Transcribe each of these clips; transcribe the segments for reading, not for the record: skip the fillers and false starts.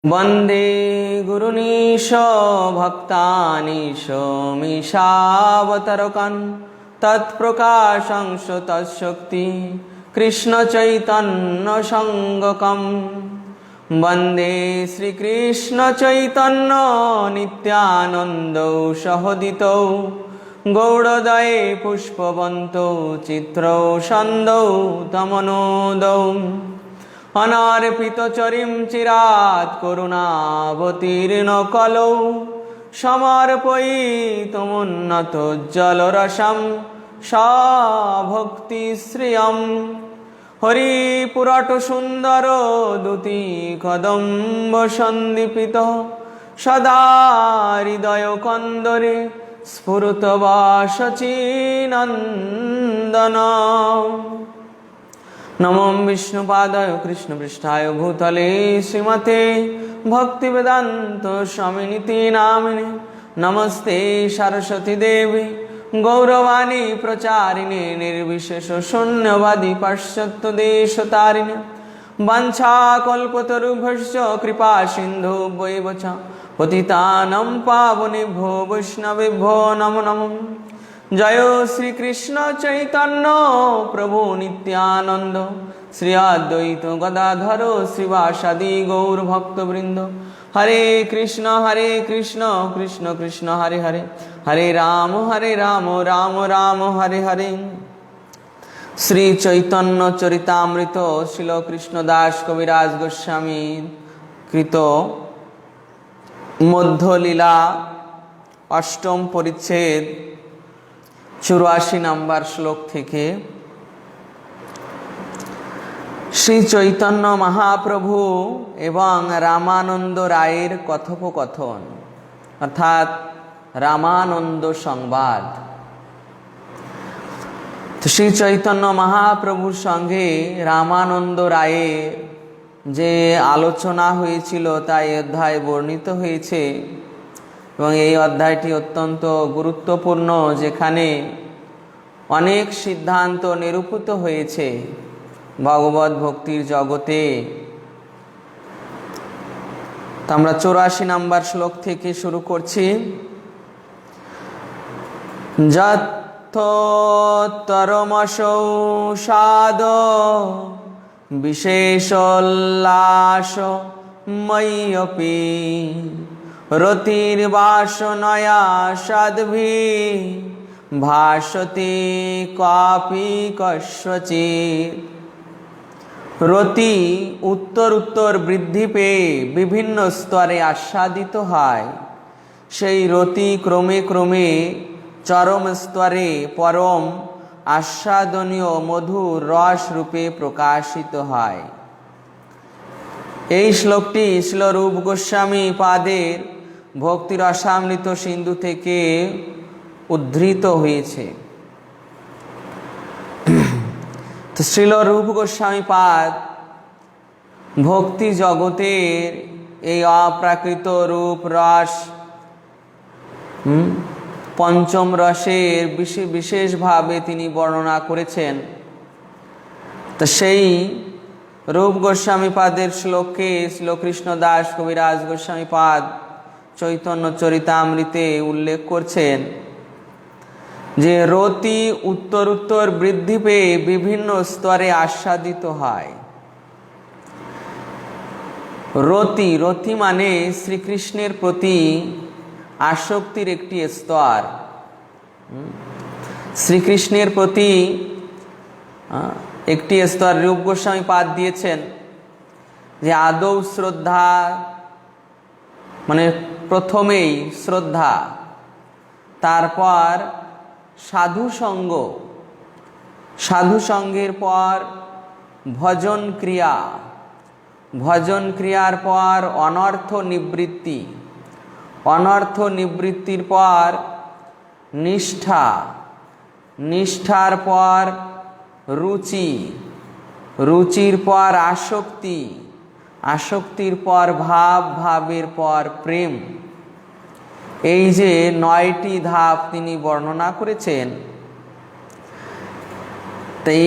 वन्दे गुरुनीश भक्तानीश मीशावतरकन् तत्प्रकाशंश तत्शक्ति कृष्णचैतन्यसङ्गकम् वन्दे श्रीकृष्णचैतन्य नित्यानन्दौ सहोदितौ गौड़दये पुष्पवन्तौ चित्रौ छन्दौ तमनोदौ अनार्पितचरिं चिरात् करुणावतीर्न कलौ समर्पयितुमुन्नतोज्ज्वलरसं भक्तिश्रियम् हरिपुरटसुन्दर दुति कदम्ब सन्दीपितः सदा हृदयकन्दरे स्फुरतवासचीनन्दन। नमो विष्णुपादाय कृष्णपृष्ठाय भूतले श्रीमते भक्तिवेदान्त स्वामिनिति नामिने। नमस्ते सरस्वती देवी गौरवाणी प्रचारिणे निर्विशेष शून्यवादी पाश्चात्य देशतारिणे। वाञ्छाकल्पतरुभ्यश्च कृपा सिन्धुभ्यैव च पतितानां पावनेभ्यो वैष्णवेभ्यो नमो नमः। जय श्री कृष्ण चैतन्य प्रभु नित्यानंद श्री अद्वैत गदाधर श्रीवासादि गौर भक्तवृंद। हरे कृष्ण कृष्ण कृष्ण हरे हरे, हरे राम राम राम हरे हरे। श्री चैतन्य चरितामृत श्रील कृष्णदास कविराज गोस्वामी कृत मध्यलीला अष्टम परिच्छेद 84 नम्बर श्लोक থেকে श्री चैतन्य महाप्रभु एवं रामानंद राয়ের কথোপকথন अर्थात रामानंद संवाद। तो श्री चैतन्य महाप्रभुर संगे रामानंद राয়ের যে আলোচনা হয়েছিল তা এই অধ্যায়ে বর্ণিত হয়েছে এবং এই অধ্যায়টি অত্যন্ত গুরুত্বপূর্ণ, যেখানে অনেক সিদ্ধান্ত নিরূপিত হয়েছে ভগবত ভক্তির জগতে। তো আমরা 84 নম্বর শ্লোক থেকে শুরু করছি। যত্তরমসৌ সাদ বিশেষোল্লাস ময়্যপি রতির্বাসনয়া সাধ্বি ভাসতি কাপি কস্যচিৎ। রতি উত্তর উত্তর বৃদ্ধি পেয়ে বিভিন্ন স্তরে আস্বাদিত হয়। সেই রতি ক্রমে ক্রমে চরম স্তরে পরম আস্বাদনীয় মধুর রস রূপে প্রকাশিত হয়। এই শ্লোকটি শ্রীল রূপ গোস্বামী পাদের ভক্তি রসামৃত সিন্ধু থেকে উদ্ধৃত হয়েছে। তো শ্রীল রূপ গোস্বামী পাদ ভক্তি জগতের এই অপ্রাকৃত রূপ রস পঞ্চম রসের বিশেষভাবে তিনি বর্ণনা করেছেন। তো সেই রূপ গোস্বামী পাদের শ্লোকে শ্রীল কৃষ্ণদাস কবিরাজ গোস্বামী পাদ চৈতন্য চরিতামৃতে উল্লেখ করছেন যে রতি উত্তর উত্তর বৃদ্ধি পেয়ে বিভিন্ন স্তরে আস্বাদিত হয়। রতি মানে শ্রীকৃষ্ণের প্রতি আসক্তির একটি স্তর। শ্রীকৃষ্ণের প্রতি একটি স্তর রূপ গোস্বামী পাদ দিয়েছেন যে আদৌ শ্রদ্ধা মানে প্রথমেই শ্রদ্ধা, তারপর সাধুসঙ্গ, সাধুসঙ্গের পর ভজন ক্রিয়া, ভজন ক্রিয়ার পর অনর্থ নিবৃত্তি, অনর্থ নিবৃত্তির পর নিষ্ঠা, নিষ্ঠার পর রুচি, রুচির পর আসক্তি, আসক্তির পর ভাব, ভাবের পর প্রেম। এই যে 9টি ধাপ তিনি বর্ণনা করেছেন, তাই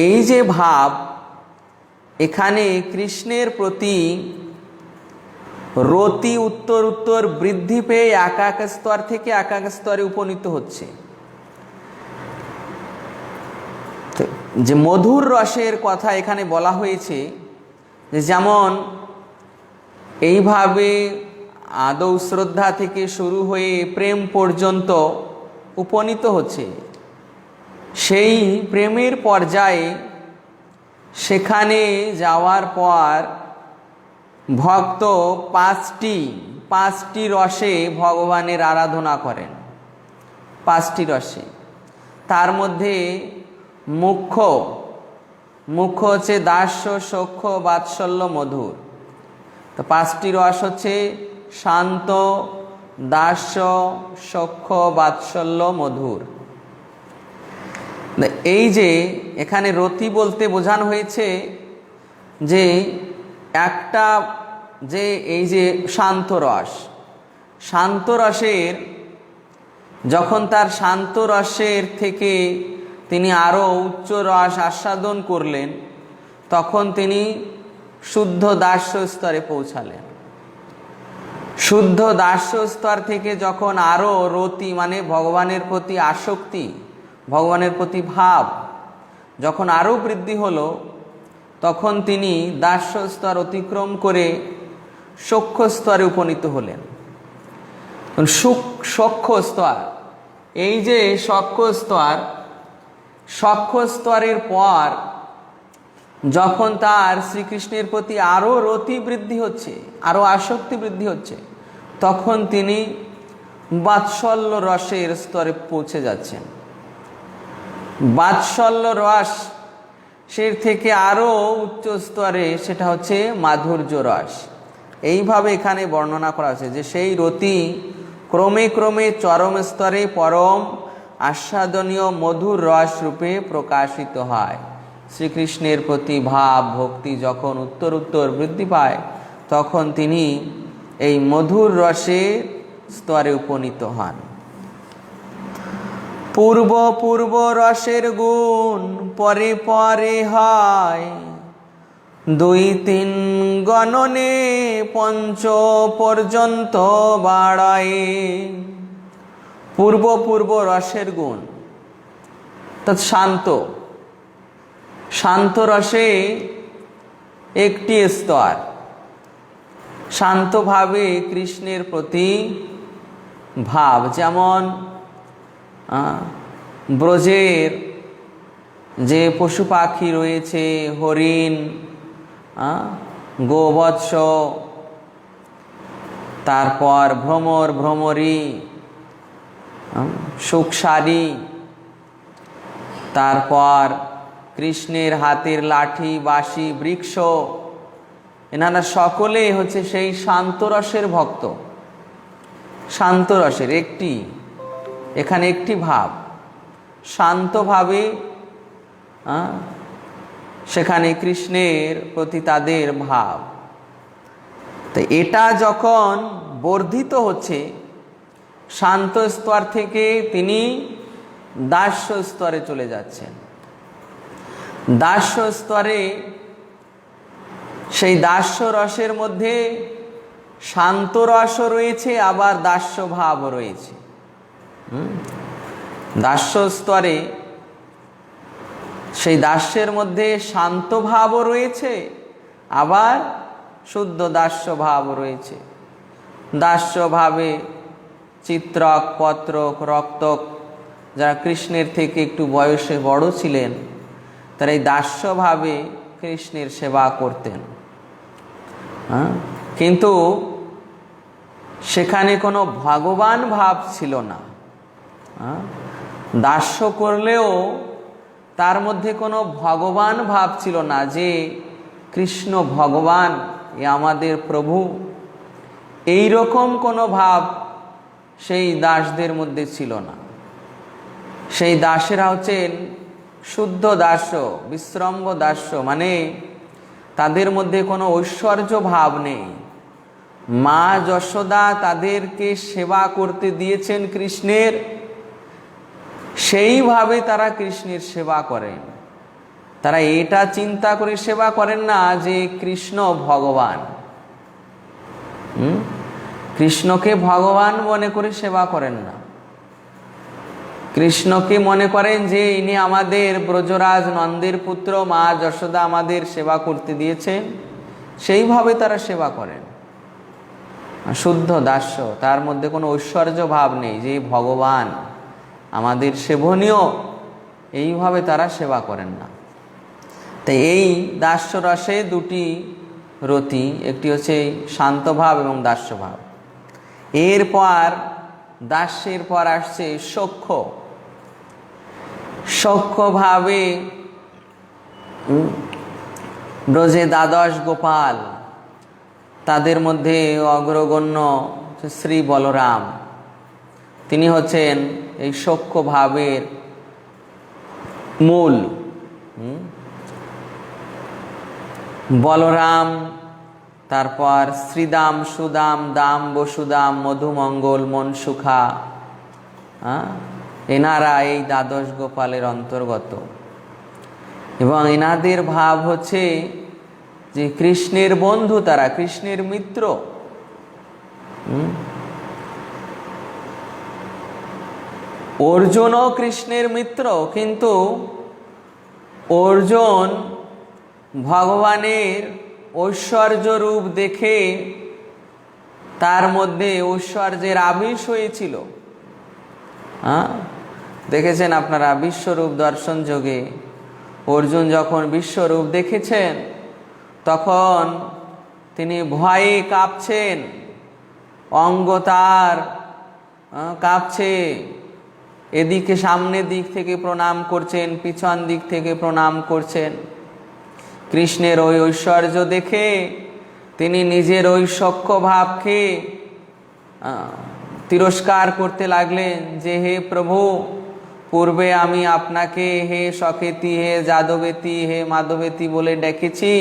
এই যে ভাব, এখানে কৃষ্ণের প্রতি রতি উত্তর উত্তর বৃদ্ধি পেয়ে এক এক স্তর থেকে এক এক স্তরে উপনীত হচ্ছে। যে মধুর রসের কথা এখানে বলা হয়েছে, যে যেমন এইভাবে আদৌ শ্রদ্ধা থেকে শুরু হয়ে প্রেম পর্যন্ত উপনীত হচ্ছে, সেই প্রেমের পর্যায়ে সেখানে যাওয়ার পর ভক্ত পাঁচটি রসে ভগবানের আরাধনা করেন। পাঁচটি রসে, তার মধ্যে মুখ্য হচ্ছে দাস্য, সখ্য, বাৎসল্য, মধুর। তো পাঁচটি রস হচ্ছে শান্ত, দাস্য, সখ্য, বাৎসল্য, মধুর। এই যে এখানে রতি বলতে বোঝানো হয়েছে যে একটা যে এই যে শান্ত রসের যখন তার শান্ত রসের থেকে তিনি আরও উচ্চ রস আস্বাদন করলেন, তখন তিনি শুদ্ধ দাস্য স্তরে পৌঁছালেন। শুদ্ধ দাস্য স্তর থেকে যখন আরও রতি মানে ভগবানের প্রতি আসক্তি, ভগবানের প্রতি ভাব যখন আরও বৃদ্ধি হলো, তখন তিনি দাস্য স্তর অতিক্রম করে সখ্য স্তরে উপনীত হলেন। সখ্য স্তর, এই যে সখ্য স্তরের পর যখন তার শ্রীকৃষ্ণের প্রতি আরও রতি বৃদ্ধি হচ্ছে, আরও আসক্তি বৃদ্ধি হচ্ছে, তখন তিনি বাৎসল্য রসের স্তরে পৌঁছে যাচ্ছেন। বাৎসল্য রস সের থেকে আরও উচ্চ স্তরে সেটা হচ্ছে মাধুর্য রস। এইভাবে এখানে বর্ণনা করা হয়েছে যে সেই রতি ক্রমে ক্রমে চরম স্তরে পরম আস্বাদনীয় মধুর রস রূপে প্রকাশিত হয়। শ্রীকৃষ্ণের প্রতি ভাব ভক্তি যখন উত্তর উত্তর বৃদ্ধি পায়, তখন তিনি এই মধুর রসের স্তরে উপনীত হন। পূর্ব রসের গুণ পরে পরে হয়, 2-3 গণনে পঞ্চ পর্যন্ত বাড়ায়। পূর্ব রসের গুণ অর্থাৎ শান্ত রসে একটি স্তর, শান্তভাবে কৃষ্ণের প্রতি ভাব। যেমন ব্রজের যে পশু পাখি রয়েছে, হরিণ, গোবৎস, তারপর ভ্রমরী, সুখসারী, তারপর কৃষ্ণের হাতের লাঠি, বাঁশি, বৃক্ষ, এনারা সকলেই হচ্ছে সেই শান্তরসের ভক্ত। শান্তরসের এখানে একটি ভাব, শান্তভাবে সেখানে কৃষ্ণের প্রতি তাদের ভাব। তো এটা যখন বর্ধিত হচ্ছে, শান্ত স্তর থেকে তিনি দাস্য স্তরে চলে যাচ্ছেন। দাস্য স্তরে সেই দাস্য রসের মধ্যে শান্ত রসও রয়েছে, আবার দাস্য ভাবও রয়েছে। দাস্য স্তরে সেই দাস্যের মধ্যে শান্ত ভাবও রয়েছে, আবার শুদ্ধ দাস্য ভাব রয়েছে। দাস্য ভাবে চিত্রক, পত্রক, রক্তক, যারা কৃষ্ণের থেকে একটু বয়সে বড় ছিলেন, তারা এই দাস্যভাবে কৃষ্ণের সেবা করতেন। কিন্তু সেখানে কোনো ভগবান ভাব ছিল না। দাস্য করলেও তার মধ্যে কোনো ভগবান ভাব ছিল না, যে কৃষ্ণ ভগবান, এ আমাদের প্রভু, এই রকম কোনো ভাব সেই দাসদের মধ্যে ছিল না। সেই দাসেরা হচ্ছেন শুদ্ধ দাস্য, বিশ্রম্ভ দাস্য, মানে তাদের মধ্যে কোনো ঐশ্বর্য ভাব নেই। মা যশোদা তাদেরকে সেবা করতে দিয়েছেন কৃষ্ণের, সেইভাবে তারা কৃষ্ণের সেবা করেন। তারা এটা চিন্তা করে সেবা করেন না যে কৃষ্ণ ভগবান। কৃষ্ণকে ভগবান মনে করে সেবা করেন না। কৃষ্ণকে মনে করেন যে ইনি আমাদের ব্রজরাজ নন্দের পুত্র, মা যশোদা আমাদের সেবা করতে দিয়েছেন, সেইভাবে তারা সেবা করেন। শুদ্ধ দাস্য, তার মধ্যে কোনো ঐশ্বর্য ভাব নেই যে ভগবান আমাদের সেবনীয়, এইভাবে তারা সেবা করেন না। তাই এই দাস্য রসে দুটি রতি, একটি হচ্ছে শান্ত ভাব এবং দাস্য ভাব। এরপর দাস্যের পর আসছে সখ্য। সখ্য ভাবে ব্রজে দ্বাদশ গোপাল, তাদের মধ্যে অগ্রগণ্য শ্রী বলরাম, তিনি হচ্ছেন এই সখ্য ভাবের মূল। বলরাম, তারপর শ্রীদাম, সুদাম, দাম, বসুদাম, মধুমঙ্গল, মনসুখা, এনারা এই দ্বাদশ গোপালের অন্তর্গত। এবং এনাদের ভাব হচ্ছে যে কৃষ্ণের বন্ধু, তারা কৃষ্ণের মিত্র। অর্জুনও কৃষ্ণের মিত্র, কিন্তু অর্জুন ভগবানের ঐশ্বর্য রূপ দেখে তার মধ্যে ঐশ্বর্যের আবিষ হয়েছিল। দেখেছেন আপনারা বিশ্বরূপ দর্শন যোগে অর্জুন যখন বিশ্বরূপ দেখেছেন তখন তিনি ভয়ে কাঁপছেন, অঙ্গ তার কাঁপছে, এদিকে সামনের দিক থেকে প্রণাম করছেন, পিছন দিক থেকে প্রণাম করছেন। কৃষ্ণের ওই ঐশ্বর্য দেখে তিনি নিজের ওই সখ্য ভাবকে তিরস্কার করতে লাগলেন যে হে প্রভু, পূর্বে আমি আপনাকে হে সখেতি, হে যাদবেতি, হে মাধবেতি বলে ডেকেছি,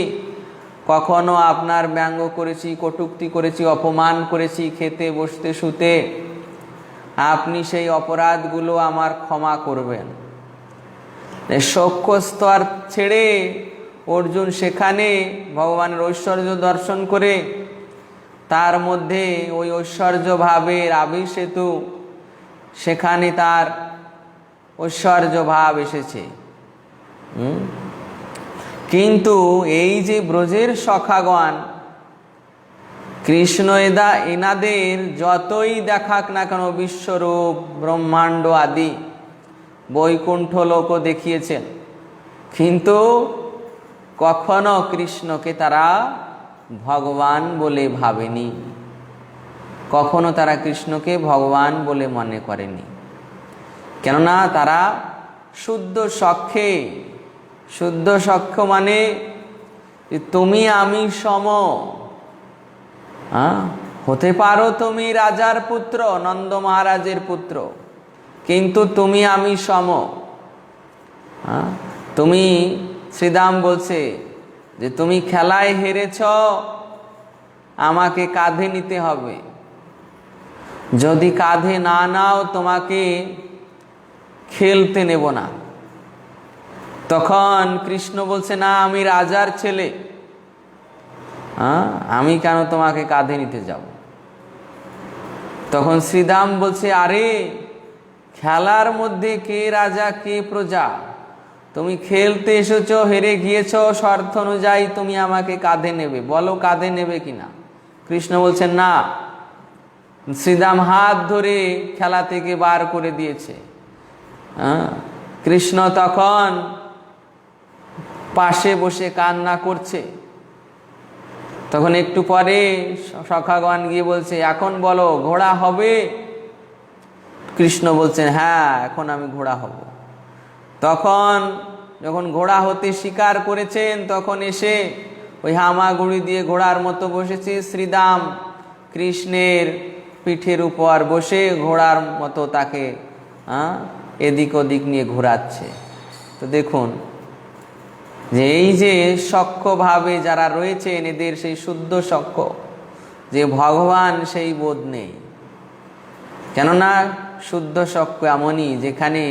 কখনো আপনার ব্যঙ্গ করেছি, কটূক্তি করেছি, অপমান করেছি, খেতে বসতে শুতে। আপনি সেই অপরাধগুলো আমার ক্ষমা করবেন। সখ্য স্তর ছেড়ে অর্জুন সেখানে ভগবানের ঐশ্বর্য দর্শন করে তার মধ্যে ওই ঐশ্বর্য ভাবের আবিষ হেতু সেখানে তার ঐশ্বর্য ভাব এসেছে। কিন্তু এই যে ব্রজের সখাগণ, কৃষ্ণ এনাদের যতই দেখাক না কেন বিশ্বরূপ, ব্রহ্মাণ্ড আদি, বৈকুণ্ঠ লোকও দেখিয়েছেন, কিন্তু কখনো কৃষ্ণকে তারা ভগবান বলে ভাবেনি, কখনো তারা কৃষ্ণকে ভগবান বলে মনে করেনি। কেননা তারা শুদ্ধ সখ্যে, শুদ্ধ সখ্য মানে তুমি আমি সম। হতে পারো তুমি রাজার পুত্র, নন্দ মহারাজের পুত্র, কিন্তু তুমি আমি সম। তুমি, শ্রীদাম বলছে যে তুমি খেলায় হেরেছ, আমাকে কাঁধে নিতে হবে, যদি কাঁধে না নাও তোমাকে খেলতে নেব না। তখন কৃষ্ণ বলছে না, আমি রাজার ছেলে, আমি কেন তোমাকে কাঁধে নিতে যাব। তখন শ্রীদাম বলছে, আরে খেলার মধ্যে কে রাজা কে প্রজা, তুমি খেলতে এসেছো, হেরে গিয়েছো, শর্ত অনুযায়ী তুমি আমাকে কাঁধে নেবে, বলো কাঁধে নেবে কিনা। কৃষ্ণ বলছেন না। শ্রীদাম হাত ধরে খেলা থেকে বার করে দিয়েছে। কৃষ্ণ তখন পাশে বসে কান্না করছে। তখন একটু পরে সখাগণ গিয়ে বলছে, এখন বলো ঘোড়া হবে। কৃষ্ণ বলছেন, হ্যাঁ এখন আমি ঘোড়া হব। তখন যখন ঘোড়া হতে স্বীকার করেছেন, তখন এসে ওই হামাগুড়ি দিয়ে ঘোড়ার মতো বসেছে। শ্রীদাম কৃষ্ণের পিঠের উপর বসে ঘোড়ার মতো তাকে এদিক ওদিক নিয়ে ঘোরাচ্ছে। তো দেখুন যে এই যে সখ্যভাবে যারা রয়েছেন, এদের সেই শুদ্ধ সখ্য, যে ভগবান সেই বোধ নেই। কেননা শুদ্ধ সখ্য এমনই যেখানে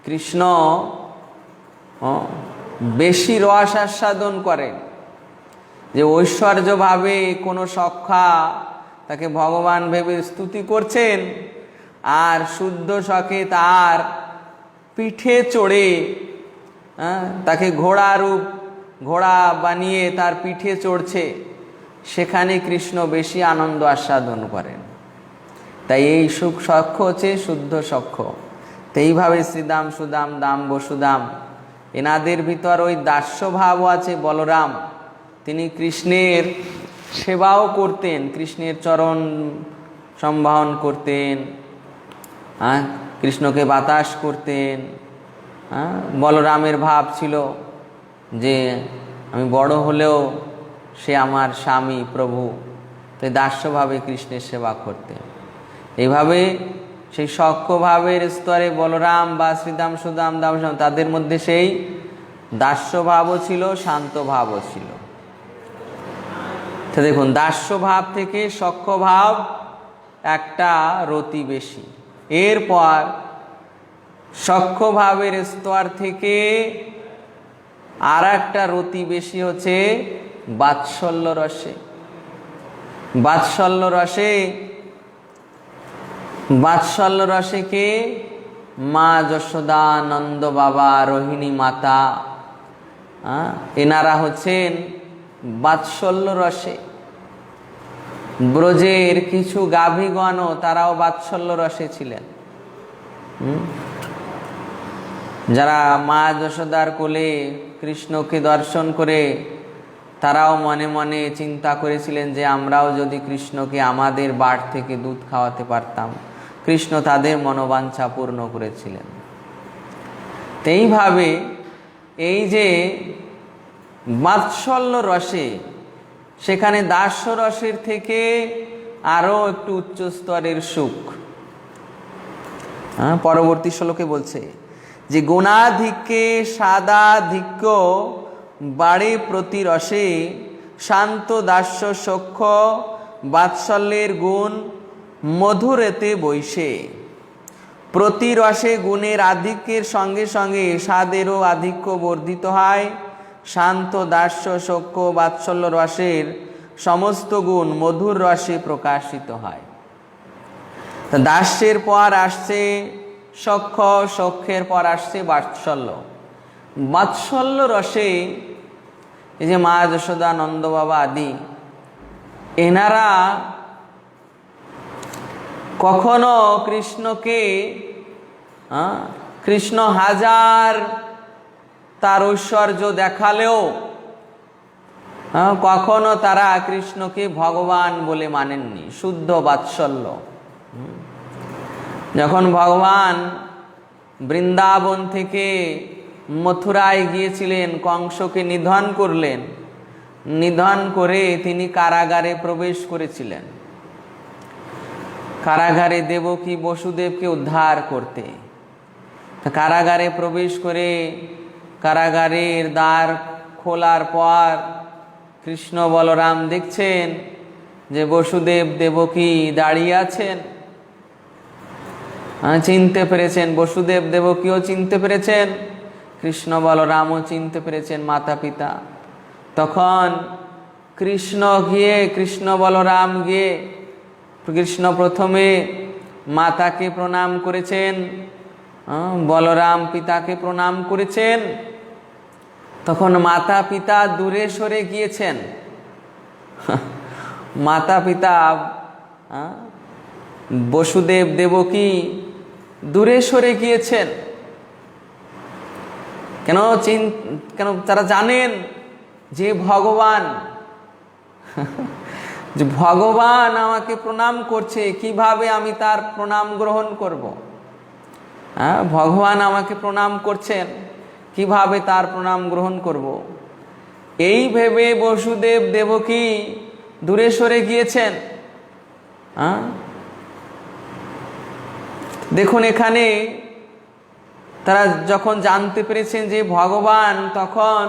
কৃষ্ণ বেশি রস আস্বাদন করেন, যে ঐশ্বর্যভাবে কোনো সখা তাকে ভগবান ভেবে স্তুতি করছেন, আর শুদ্ধ শখে তার পিঠে চড়ে তাকে ঘোড়া বানিয়ে তার পিঠে চড়ছে, সেখানে কৃষ্ণ বেশি আনন্দ আস্বাদন করেন। তাই এই সুখ সখ্য হচ্ছে শুদ্ধ সখ্য। তো এইভাবে শ্রীদাম, সুদাম, দাম, বসুদাম, এনাদের ভিতর ওই দাস্যভাবও আছে। বলরাম তিনি কৃষ্ণের সেবাও করতেন, কৃষ্ণের চরণ সম্ভাবন করতেন, কৃষ্ণকে বাতাস করতেন। বলরামের ভাব ছিল যে আমি বড় হলেও সে আমার স্বামী প্রভু, তাই দাস্যভাবে কৃষ্ণের সেবা করতেন। এইভাবে সেই সখ্যভাবের স্তরে বলরাম বা শ্রীদাম, সুদাম, দাম, তাদের মধ্যে সেই দাস্যভাবও ছিল, শান্ত ভাবও ছিল। তো দেখুন, দাস্যভাব থেকে সখ্যভাব একটা রতি বেশি। এরপর সখ্যভাবের স্তর থেকে আর একটা রতি বেশি হচ্ছে বাৎসল্য রসে। বাৎসল্য রসে কে? মা যশোদা, নন্দ বাবা, রোহিণী মাতা, এনারা হচ্ছেন বাৎসল্য রসে। ব্রজের কিছু গাভীগণও তারাও বাৎসল্য রসে ছিলেন। যারা মা যশোদার কোলে কৃষ্ণকে দর্শন করে তারাও মনে মনে চিন্তা করেছিলেন যে আমরাও যদি কৃষ্ণকে আমাদের বাট থেকে দুধ খাওয়াতে পারতাম। কৃষ্ণ তাদের মনোবাঞ্ছা পূর্ণ করেছিলেন। এইভাবে এই যে বাৎসল্য রসে, সেখানে দাস্য রসের থেকে আরো একটু উচ্চ স্তরের সুখ। পরবর্তী শ্লোকে বলছে যে গুণাধিক্যে সাদাধিক্য বাড়ে প্রতি রসে, শান্ত দাস্য সখ্য বাৎসল্যের গুণ মধুরেতে বৈশে। প্রতি রসে গুণের আধিক্যের সঙ্গে সঙ্গে স্বাদেরও আধিক্য বর্ধিত হয়। শান্ত দাস্য সখ্য বাৎসল্য রসের সমস্ত গুণ মধুর রসে প্রকাশিত হয়। দাস্যের পর আসছে সখ্য, সখ্যের পর আসছে বাৎসল্য। বাৎসল্য রসে এই যে মা যশোদা, নন্দ বাবা আদি, এনারা কখনো কৃষ্ণকে, কৃষ্ণ হাজার তার ঐশ্বর্য দেখালেও কখনো তারা কৃষ্ণকে ভগবান বলে মানেননি। শুদ্ধ বাৎসল্য। যখন ভগবান বৃন্দাবন থেকে মথুরায় গিয়েছিলেন, কংসকে নিধন করলেন, নিধন করে তিনি কারাগারে প্রবেশ করেছিলেন, কারাগারে দেবকী বসুদেবকে উদ্ধার করতে। কারাগারে প্রবেশ করে কারাগারের দ্বার খোলার পর কৃষ্ণ বলরাম দেখছেন যে বসুদেব দেবকী দাঁড়িয়ে আছেন। চিনতে পেরেছেন, বসুদেব দেবকীও চিনতে পেরেছেন, কৃষ্ণ বলরামও চিনতে পেরেছেন মাতা পিতা। তখন কৃষ্ণ বলরাম গিয়ে, কৃষ্ণ প্রথমে মাতাকে প্রণাম করেছেন, বলরাম পিতাকে প্রণাম করেছেন। তখন মাতা পিতা দূরে সরে গিয়েছেন। মাতা পিতা বসুদেব দেবকী দূরে সরে গিয়েছেন। কেন তারা জানেন যে ভগবান আমাকে প্রণাম করছে, কিভাবে আমি তার প্রণাম গ্রহণ করব? ভগবান আমাকে প্রণাম করছেন, কিভাবে তার প্রণাম গ্রহণ করব? এই ভেবে বসুদেব দেবকী দূরে সরে গিয়েছেন। দেখুন, এখানে তারা যখন জানতে পেরেছেন যে ভগবান, তখন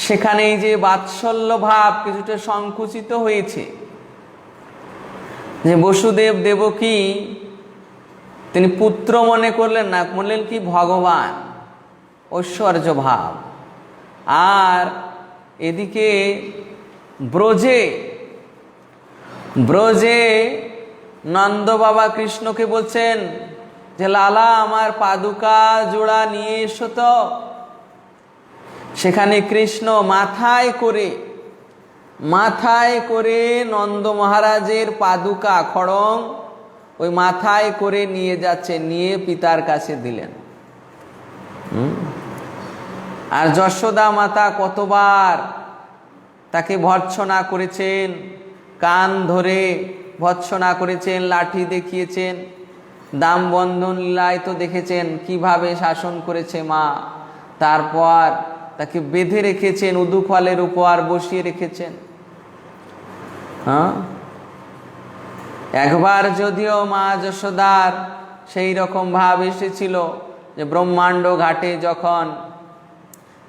সেখানে যে বাৎসল্য ভাব কিছুটা সংকুচিত হয়েছে। যে বসুদেব দেবকী তিনি পুত্র মনে করলেন না, বললেন কি ভগবান। ঐশ্বর্য ভাব। আর এদিকে ব্রজে ব্রজে নন্দ বাবা কৃষ্ণকে বলছেন যে লালা আমার পাদুকা জোড়া নিয়ে এসো তো। সেখানে কৃষ্ণ মাথায় করে নন্দ মহারাজের পাদুকা খড়ং ওই মাথায় করে নিয়ে যাচ্ছে, নিয়ে পিতার কাছে দিলেন। আর যশোদা মাতা কতবার তাকে ভর্ৎসনা করেছেন, কান ধরে ভর্ৎসনা করেছেন, লাঠি দেখিয়েছেন। দাম বন্ধন লীলায় তো দেখেছেন কিভাবে শাসন করেছে মা। তারপর তাকে বেঁধে রেখেছেন, উদুফলের উপর বসিয়ে রেখেছেন। একবার যদিও মা যশোদার সেই রকম ভাব এসেছিল যে ব্রহ্মাণ্ড ঘাটে যখন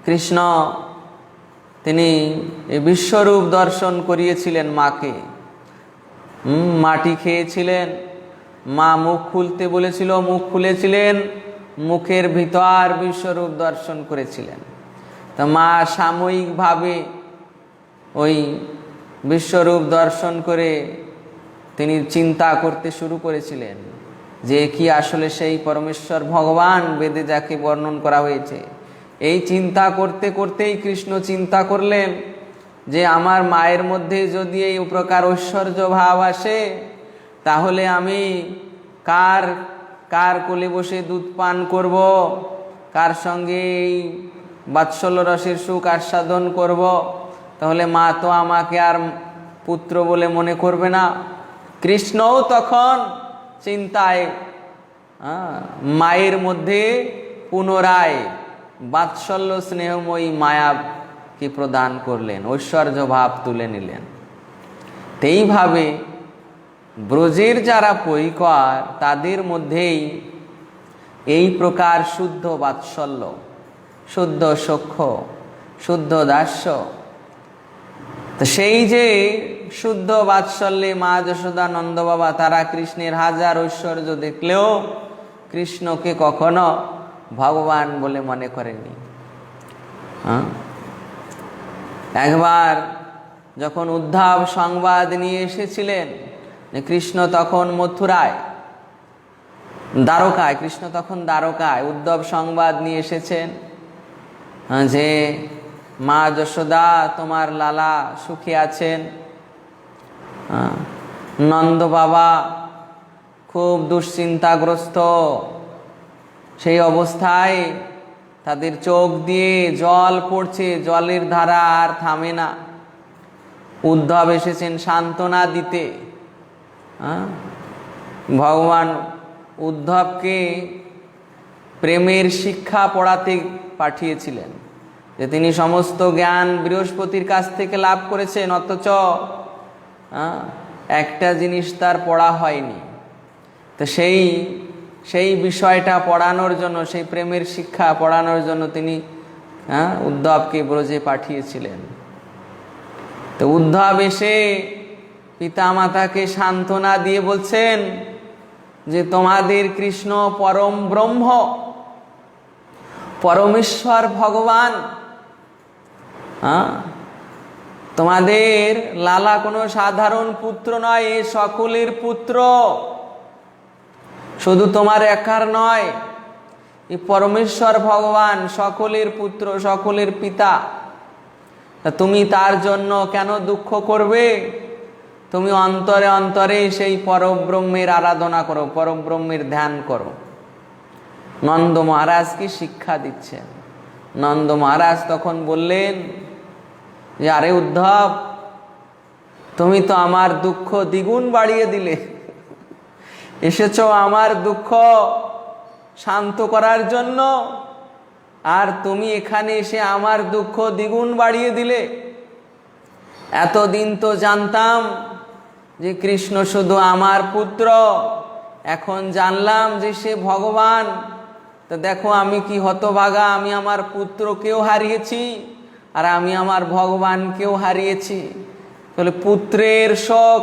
কৃষ্ণ তিনি বিশ্বরূপ দর্শন করিয়েছিলেন মাকে, মাটি খেয়েছিলেন, মা মুখ খুলতে বলেছিল, মুখ খুলেছিলেন, মুখের ভিতর বিশ্বরূপ দর্শন করেছিলেন। তো মা সাময়িকভাবে ওই বিশ্বরূপ দর্শন করে তিনি চিন্তা করতে শুরু করেছিলেন যে কি আসলে সেই পরমেশ্বর ভগবান, বেদে যাকে বর্ণন করা হয়েছে। এই চিন্তা করতে করতেই কৃষ্ণ চিন্তা করলেন যে আমার মায়ের মধ্যে যদি এই প্রকার ঐশ্বর্য ভাব আসে, তাহলে আমি কার কোলে বসে দুধ পান করব, কার সঙ্গে এই বাৎসল্য রসের সুখ আস্বাদন করব। তাহলে মা তো আমাকে আর পুত্র বলে মনে করবে না। কৃষ্ণও তখন চিন্তায় মায়ের মধ্যে পুনরায় বাৎসল্য স্নেহময়ী মায়াকে প্রদান করলেন, ঐশ্বর্য ভাব তুলে নিলেন। এইভাবে ব্রজের যারা পরিকর তাদের মধ্যেই এই প্রকার শুদ্ধ বাৎসল্য, শুদ্ধ সখ্য, শুদ্ধ দাস্য। তো সেই যে শুদ্ধ বাৎসল্যে মা যশোদা নন্দ বাবা তারা কৃষ্ণের হাজার ঐশ্বর্য দেখলেও কৃষ্ণকে কখনো ভগবান বলে মনে করেনি। একবার যখন উদ্ধব সংবাদ নিয়ে এসেছিলেন যে কৃষ্ণ তখন মথুরায়, দ্বারকায়, কৃষ্ণ তখন দ্বারকায়, উদ্ধব সংবাদ নিয়ে এসেছেন যে মা যশোদা তোমার লালা সুখী আছেন, নন্দ বাবা খুব দুশ্চিন্তাগ্রস্ত। সেই অবস্থায় তাদের চোখ দিয়ে জল পড়ছে, জলের ধারা আর থামে না। উদ্ধব এসেছেন সান্ত্বনা দিতে। ভগবান উদ্ধবকে প্রেমের শিক্ষা পড়াতে পাঠিয়েছিলেন, যে তিনি সমস্ত জ্ঞান বৃহস্পতির কাছ থেকে লাভ করেছেন, অথচ একটা জিনিস তার পড়া হয়নি। তো সেই বিষয়টা পড়ানোর জন্য, সেই প্রেমের শিক্ষা পড়ানোর জন্য তিনি উদ্ধবকে ব্রজে পাঠিয়েছিলেন। তো উদ্ধব এসে পিতামাতাকে সান্ত্বনা দিয়ে বলছেন যে তোমাদের কৃষ্ণ পরম ব্রহ্ম, পরমেশ্বর ভগবান। তোমাদের লালা কোনো সাধারণ পুত্র নয়, এ সকলের পুত্র, শুধু তোমার একার নয়, এ পরমেশ্বর ভগবান সকলের পুত্র, সকলের পিতা। তা তুমি তার জন্য কেন দুঃখ করবে? তুমি অন্তরে অন্তরে সেই পরব্রহ্মের আরাধনা করো, পরব্রহ্মের ধ্যান করো। নন্দ মহারাজকে শিক্ষা দিচ্ছেন। নন্দ মহারাজ তখন বললেন যে আরে উদ্ধব, তুমি তো আমার দুঃখ দ্বিগুণ বাড়িয়ে দিলে। এসেছো আমার দুঃখ শান্ত করার জন্য, আর তুমি এখানে এসে আমার দুঃখ দ্বিগুণ বাড়িয়ে দিলে। এতদিন তো জানতাম যে কৃষ্ণ শুধু আমার পুত্র, এখন জানলাম যে সে ভগবান। তো দেখো আমি কি হতভাগা, আমি আমার পুত্রকেও হারিয়েছি আর আমি আমার ভগবানকেও হারিয়েছি। তাহলে পুত্রের শোক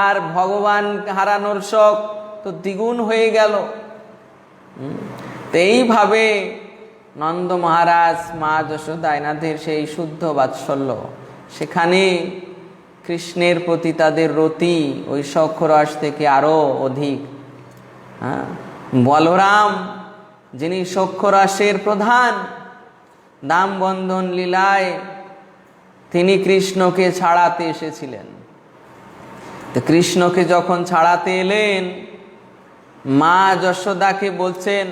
আর ভগবান হারানোর শোক তো দ্বিগুণ হয়ে গেল। তো এইভাবে নন্দ মহারাজ মা যশোদা এনাদের সেই শুদ্ধ বাৎসল্য, সেখানে কৃষ্ণের প্রতি তাদের রতি ওই সখ্যরস থেকে আরো অধিক। বলরাম যিনি সখ্যরসের প্রধান, দাম বন্ধন লীলায় তিনি কৃষ্ণকে ছাড়াতে এসেছিলেন। তো কৃষ্ণকে যখন ছাড়াতে এলেন, মা যশোদাকে বলছেন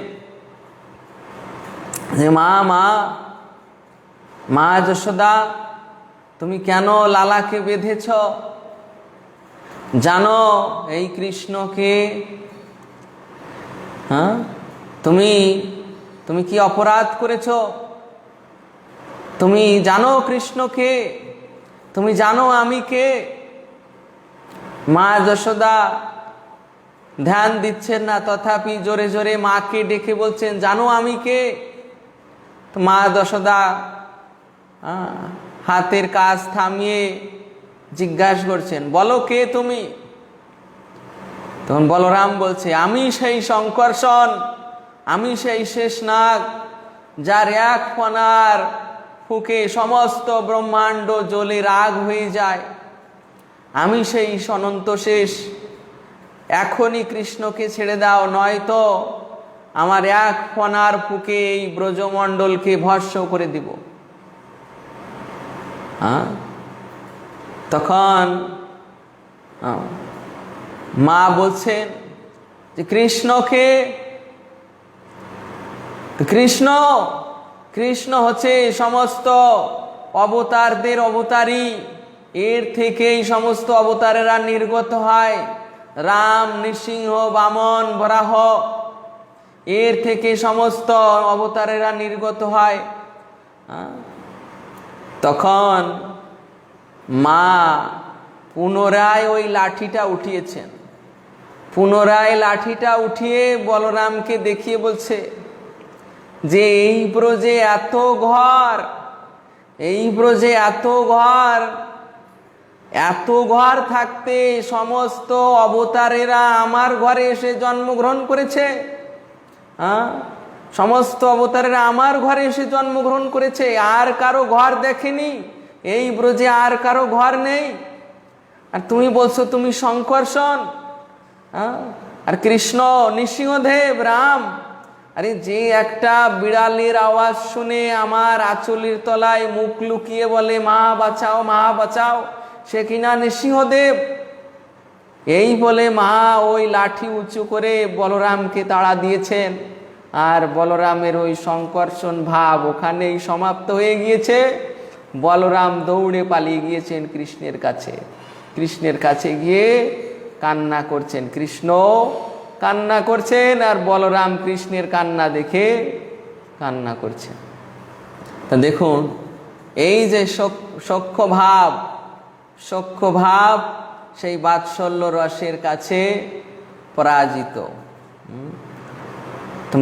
যে মা মা মা যশোদা, তুমি কেন লালাকে বেঁধেছ? জানো এই কৃষ্ণকে, তুমি তুমি কি অপরাধ করেছ? তুমি জানো কৃষ্ণকে, তুমি জানো আমি কে? মা যশোদা ধ্যান দিচ্ছেন না, তথাপি জোরে জোরে মাকে ডেকে বলছেন জানো আমি কে? মা যশোদা হাতের কাজ থামিয়ে জিজ্ঞাসা করছেন বলো কে তুমি? তখন বলরাম বলছে আমি সেই শঙ্কর্ষণ, আমি সেই শেষনাগ, যার এক ফণার ফুঁকে সমস্ত ব্রহ্মাণ্ড জ্বলে রাগ হয়ে যায়। আমি সেই অনন্ত শেষ। এখনই কৃষ্ণকে ছেড়ে দাও, নয়তো আমার এক ফণার ফুঁকে এই ব্রজমণ্ডলকে ভস্ম করে দিব। তখন মা বলছেন যে কৃষ্ণকে, কৃষ্ণ কৃষ্ণ হচ্ছে সমস্ত অবতারদের অবতারী, এর থেকেই সমস্ত অবতারেরা নির্গত হয়। রাম, নৃসিংহ, বামন, বরাহ, এর থেকে সমস্ত অবতারেরা নির্গত হয়। তখন মা পুনরায় ওই লাঠিটা উঠিয়েছেন, পুনরায় লাঠিটা উঠিয়ে বলরামকে দেখিয়ে বলছে যে এই ব্রজে এত ঘর, এই ব্রজে এত ঘর, এত ঘর থাকতে সমস্ত অবতারেরা আমার ঘরে এসে জন্মগ্রহণ করেছে। সমস্ত অবতারেরা আমার ঘরে এসে জন্মগ্রহণ করেছে, আর কারো ঘর দেখেনি, এই ব্রজে আর কারো ঘর নেই। আর তুমি বলছো তুমি শঙ্কর্ষণ, আর কৃষ্ণ নৃসিংহদেব, রাম। আরে যে একটা বিড়ালের আওয়াজ শুনে আমার আঁচলের তলায় মুখ লুকিয়ে বলে মা বাঁচাও মা বাঁচাও, সে কিনা নৃসিংহদেব। এই বলে মা ওই লাঠি উঁচু করে বলরামকে তাড়া দিয়েছেন। আর বলরামের ওই শঙ্কর্ষণ ভাব ওখানেই সমাপ্ত হয়ে গিয়েছে। বলরাম দৌড়ে পালিয়ে গিয়েছেন কৃষ্ণের কাছে। কৃষ্ণের কাছে গিয়ে কান্না করছেন, কৃষ্ণ কান্না করছেন, আর বলরাম কৃষ্ণের কান্না দেখে কান্না করছেন। তা দেখুন এই যে সখ্য ভাব, সখ্য ভাব সেই বাৎসল্য রসের কাছে পরাজিত।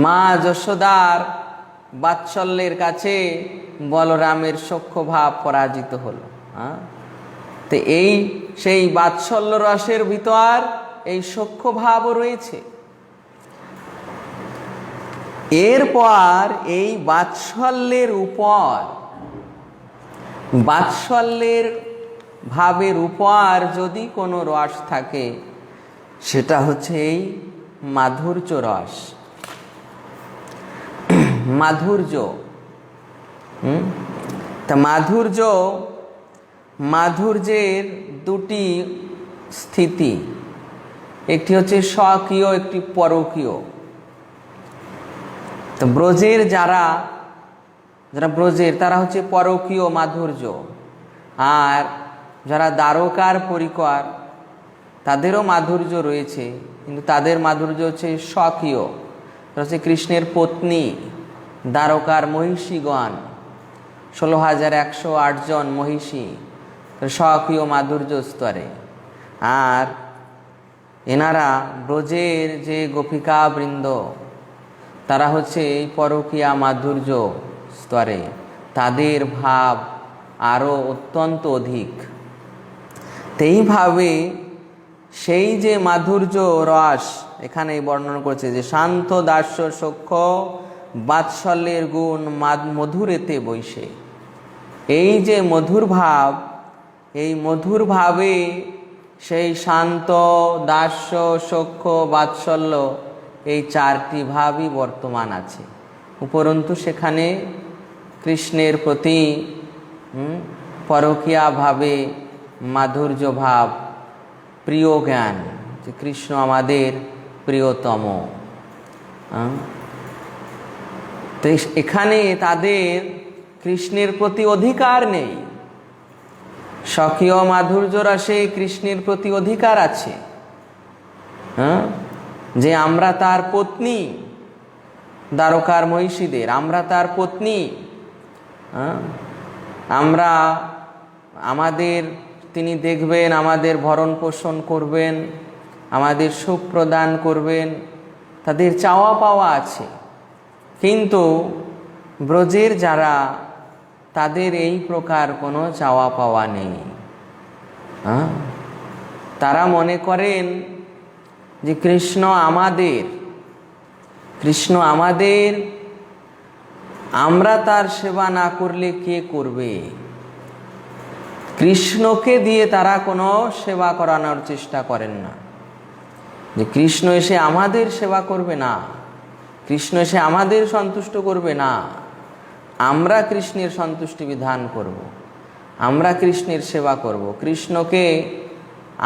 মা যশোদার বাৎসল্যের কাছে বলরামের সখ্য ভাব পরাজিত হলো। তো এই সেই বাৎসল্য রসের ভিতর এই সখ্য ভাবও রয়েছে। এরপর এই বাৎসল্যের উপর, বাৎসল্যের ভাবের উপর যদি কোনো রস থাকে সেটা হচ্ছে এই মাধুর্য রস, মাধুর্য। তা মাধুর্য, মাধুর্যের দুটি স্থিতি, একটি হচ্ছে স্বকীয়, একটি পরকীয়। তো ব্রজের যারা যারা ব্রজের তারা হচ্ছে পরকীয় মাধুর্য, আর যারা দ্বারকার পরিকর তাদেরও মাধুর্য রয়েছে, কিন্তু তাদের মাধুর্য হচ্ছে স্বকীয়। হচ্ছে কৃষ্ণের পত্নী দ্বারকার মহিষীগণ, 16,108 জন মহিষী স্বকীয় মাধুর্য স্তরে। আর এনারা ব্রজের যে গোপিকা বৃন্দ তারা হচ্ছে এই পরকীয়া মাধুর্য স্তরে, তাদের ভাব আরও অত্যন্ত অধিক। এইভাবে সেই যে মাধুর্য রস এখানে বর্ণনা করছে যে শান্ত দাস্য সখ্য বাৎসল্যের গুণ মধুরেতে বৈশে। এই যে মধুর ভাব, এই মধুর ভাবে সেই শান্ত, দাস্য, সখ্য, বাৎসল্য এই চারটি ভাবই বর্তমান আছে। উপরন্তু সেখানে কৃষ্ণের প্রতি পরকীয়া ভাবে মাধুর্য ভাব, প্রিয় জ্ঞান যে কৃষ্ণ আমাদের প্রিয়তম। তো এখানে তাদের কৃষ্ণের প্রতি অধিকার নেই। স্বকীয় মাধুর্য রসে কৃষ্ণের প্রতি অধিকার আছে, যে আমরা তার পত্নী, দ্বারকার মহিষীদের আমরা তার পত্নী, আমরা আমাদের তিনি দেখবেন, আমাদের ভরণ পোষণ করবেন, আমাদের সুখ প্রদান করবেন, তাদের চাওয়া পাওয়া আছে। কিন্তু ব্রজের যারা, তাদের এই প্রকার কোনো চাওয়া পাওয়া নেই। তারা মনে করেন যে কৃষ্ণ আমাদের, আমরা তার সেবা না করলে কে করবে? কৃষ্ণকে দিয়ে তারা কোনো সেবা করানোর চেষ্টা করেন না, যে কৃষ্ণ এসে আমাদের সেবা করবে না, কৃষ্ণ এসে আমাদের সন্তুষ্ট করবে না, আমরা কৃষ্ণের সন্তুষ্টি বিধান করব, আমরা কৃষ্ণের সেবা করব, কৃষ্ণকে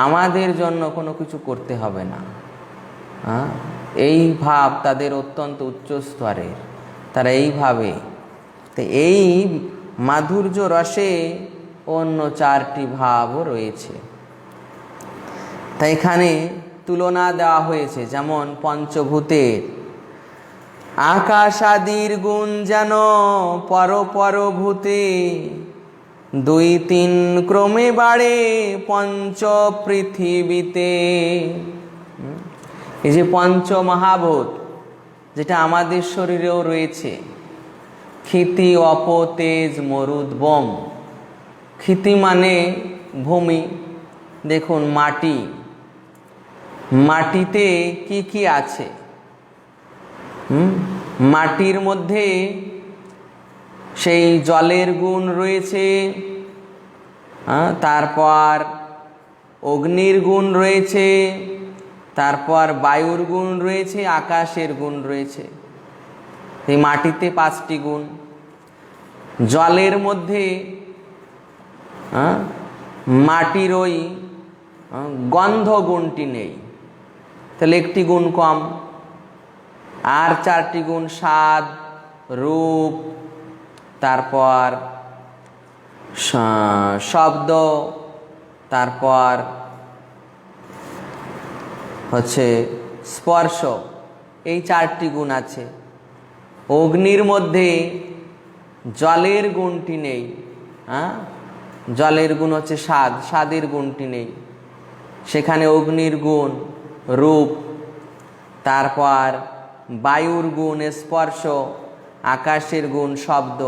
আমাদের জন্য কোনো কিছু করতে হবে না। এই ভাব তাদের অত্যন্ত উচ্চ স্তরের, তারা এইভাবে। তো এই মাধুর্য রসে অন্য চারটি ভাবও রয়েছে। তাই এখানে তুলনা দেওয়া হয়েছে, যেমন পঞ্চভূতের আকাশ আদির গুণ যেন পর ভূতে, 2-3 ক্রমে বাড়ে পঞ্চ পৃথিবীতে। এই যে পঞ্চ মহাভূত, যেটা আমাদের শরীরেও রয়েছে, ক্ষিতি, অপ, তেজ, মরুদ, বোম। ক্ষিতি মানে ভূমি, দেখুন মাটি, মাটিতে কি কি আছে? মাটির মধ্যে সেই জলের গুণ রয়েছে, তারপর অগ্নির গুণ রয়েছে, তারপর বায়ুর গুণ রয়েছে, আকাশের গুণ রয়েছে। এই মাটিতে 5টি গুণ। জলের মধ্যে মাটির ওই গন্ধ গুণটি নেই, তাহলে একটি গুণ কম। আর 4টি গুণ স্বাদ, রূপ, তারপর শব্দ, তারপর হচ্ছে স্পর্শ, এই 4টি গুণ আছে। অগ্নির মধ্যে জলের গুণটি নেই, জলের গুণ হচ্ছে স্বাদ, স্বাদের গুণটি নেই, সেখানে অগ্নির গুণ রূপ, তারপর বায়ুর গুণ স্পর্শ, আকাশের গুণ শব্দ,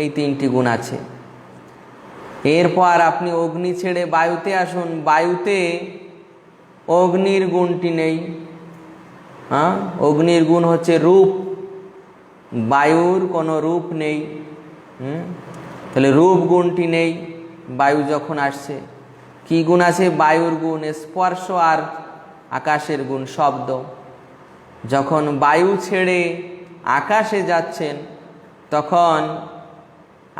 এই 3টি গুণ আছে। এরপর আপনি অগ্নি ছেড়ে বায়ুতে আসুন, বায়ুতে অগ্নির গুণটি নেই, অগ্নির গুণ হচ্ছে রূপ, বায়ুর কোনো রূপ নেই, তাহলে রূপ গুণটি নেই বায়ু যখন আসছে। কি গুণ আছে? বায়ুর গুণ স্পর্শ আর আকাশের গুণ শব্দ। যখন বায়ু ছেড়ে আকাশে যাচ্ছেন, তখন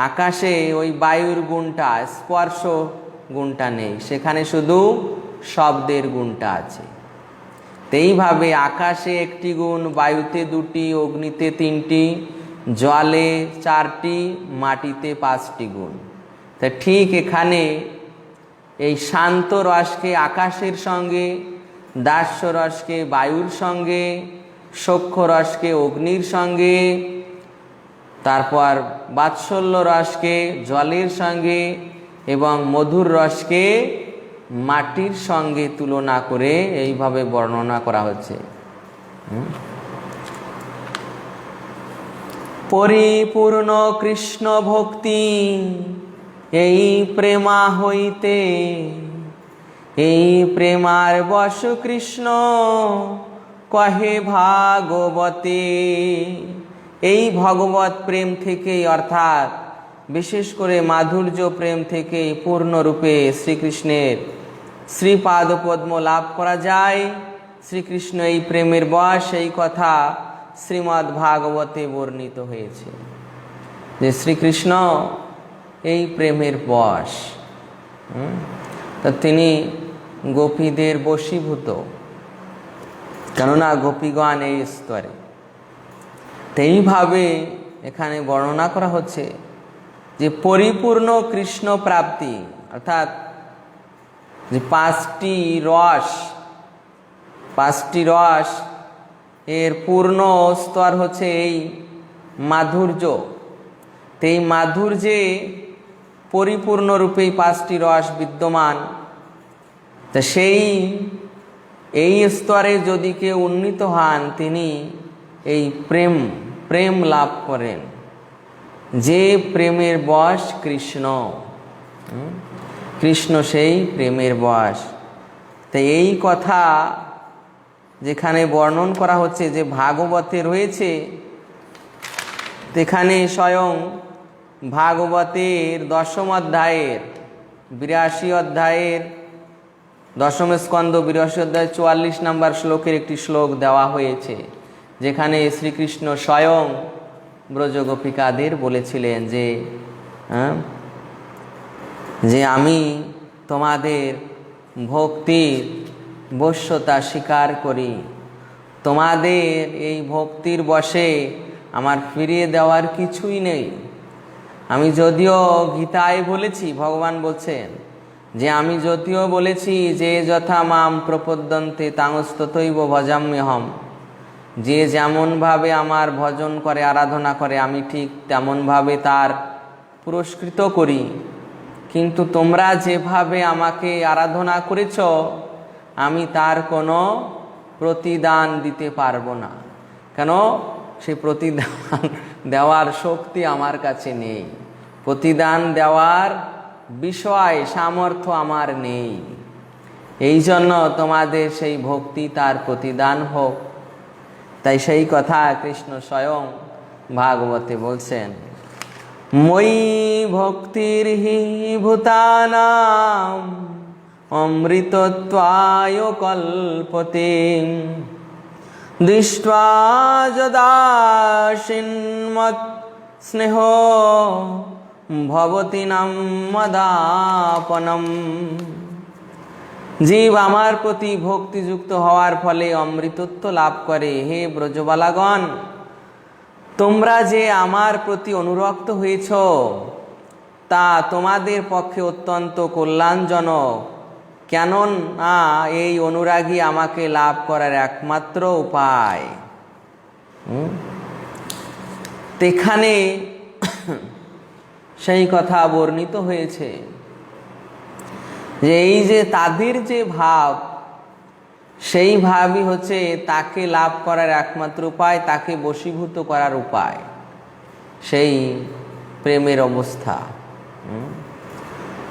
আকাশে ওই বায়ুর গুণটা, স্পর্শ গুণটা নেই, সেখানে শুধু শব্দের গুণটা আছে। এইভাবে আকাশে 1টি গুণ, বায়ুতে 2টি, অগ্নিতে 3টি, জলে 4টি, মাটিতে 5টি গুণ। তা ঠিক এখানে এই শান্ত রসকে আকাশের সঙ্গে, দাস্য রসকে বায়ুর সঙ্গে, সখ্য রসকে অগ্নির সঙ্গে, তারপর বাৎসল্য রসকে জলের সঙ্গে এবং মধুর রসকে মাটির সঙ্গে তুলনা করে এইভাবে বর্ণনা করা হচ্ছে। পরিপূর্ণ কৃষ্ণ ভক্তি এই প্রেমা হইতে, এই প্রেমার বশ কৃষ্ণ কহে ভাগবতে। এই ভগবত প্রেম থেকেই, অর্থাৎ বিশেষ করে মাধুর্য প্রেম থেকেই পূর্ণরূপে শ্রীকৃষ্ণের শ্রীপাদপদ্ম লাভ করা যায়। শ্রীকৃষ্ণ এই প্রেমের বশ, এই কথা শ্রীমদ্ ভাগবতে বর্ণিত হয়েছে যে শ্রীকৃষ্ণ এই প্রেমের বশ। তা তিনি গোপীদের বশীভূত, কেননা গোপীগণ এই স্তরে। এইভাবে এখানে বর্ণনা করা হচ্ছে যে পরিপূর্ণ কৃষ্ণ প্রাপ্তি, অর্থাৎ যে পাঁচটি রস এর পূর্ণ স্তর হচ্ছে এই মাধুর্য। এই মাধুর্যে পরিপূর্ণরূপেই পাঁচটি রস বিদ্যমান। তা এই স্তরে যদি কেউ উন্নীত হন, তিনি এই প্রেম লাভ করেন, যে প্রেমের বশ কৃষ্ণ সেই প্রেমের বশ। তাই এই কথা যেখানে বর্ণন করা হচ্ছে যে ভাগবতে রয়েছে, সেখানে স্বয়ং ভাগবতের 10ম অধ্যায়ের 82 অধ্যায়ের 10ম স্কন্ধ 82 অধ্যায় 44 নম্বর শ্লোকের একটি শ্লোক দেওয়া হয়েছে, যেখানে শ্রীকৃষ্ণ স্বয়ং ব্রজগোপিকাদের বলেছিলেন যে আমি তোমাদের ভক্তির বশ্যতা স্বীকার করি, তোমাদের এই ভক্তির বশে আমার ফিরিয়ে দেওয়ার কিছুই নেই। আমি যদিও গীতায় বলেছি, ভগবান বলছেন যে আমি যদিও বলেছি যে যথা মাম প্রপদ্যন্তে তাংস্ততৈব ভজাম্যহম, যে যেমনভাবে আমার ভজন করে, আরাধনা করে, আমি ঠিক তেমনভাবে তার পুরস্কৃত করি। কিন্তু তোমরা যেভাবে আমাকে আরাধনা করেছ, আমি তার কোনো প্রতিদান দিতে পারবো না। কেন? সে প্রতিদান দেওয়ার শক্তি আমার কাছে নেই, প্রতিদান দেওয়ার বিষয় সামর্থ্য আমার নেই। এই জন্য তোমাদের সেই ভক্তি তার প্রতিদান হোক। তাই সেই কথা কৃষ্ণ স্বয়ং ভাগবতে বলছেন, মই ভক্তির হি ভূতানাম অমৃতত্বায় কল্পতে দৃष्ट्वा যদাসিন্মৎ স্নেহ ভবতি নাম মদাপনম। জীব আমার প্রতি ভক্তিযুক্ত হওয়ার ফলে অমৃতত্ব লাভ করে। হে ব্রজবালাগণ, তোমরা যে আমার প্রতি অনুরক্ত হয়েছ, তা তোমাদের পক্ষে অত্যন্ত কল্যাণজনক। কেননা এই অনুরাগী আমাকে লাভ করার একমাত্র উপায়। এখানে সেই কথা বর্ণিত হয়েছে যে এই যে তাদের যে ভাব, সেই ভাবই হচ্ছে তাকে লাভ করার একমাত্র উপায়, তাকে বশীভূত করার উপায়, সেই প্রেমের অবস্থা।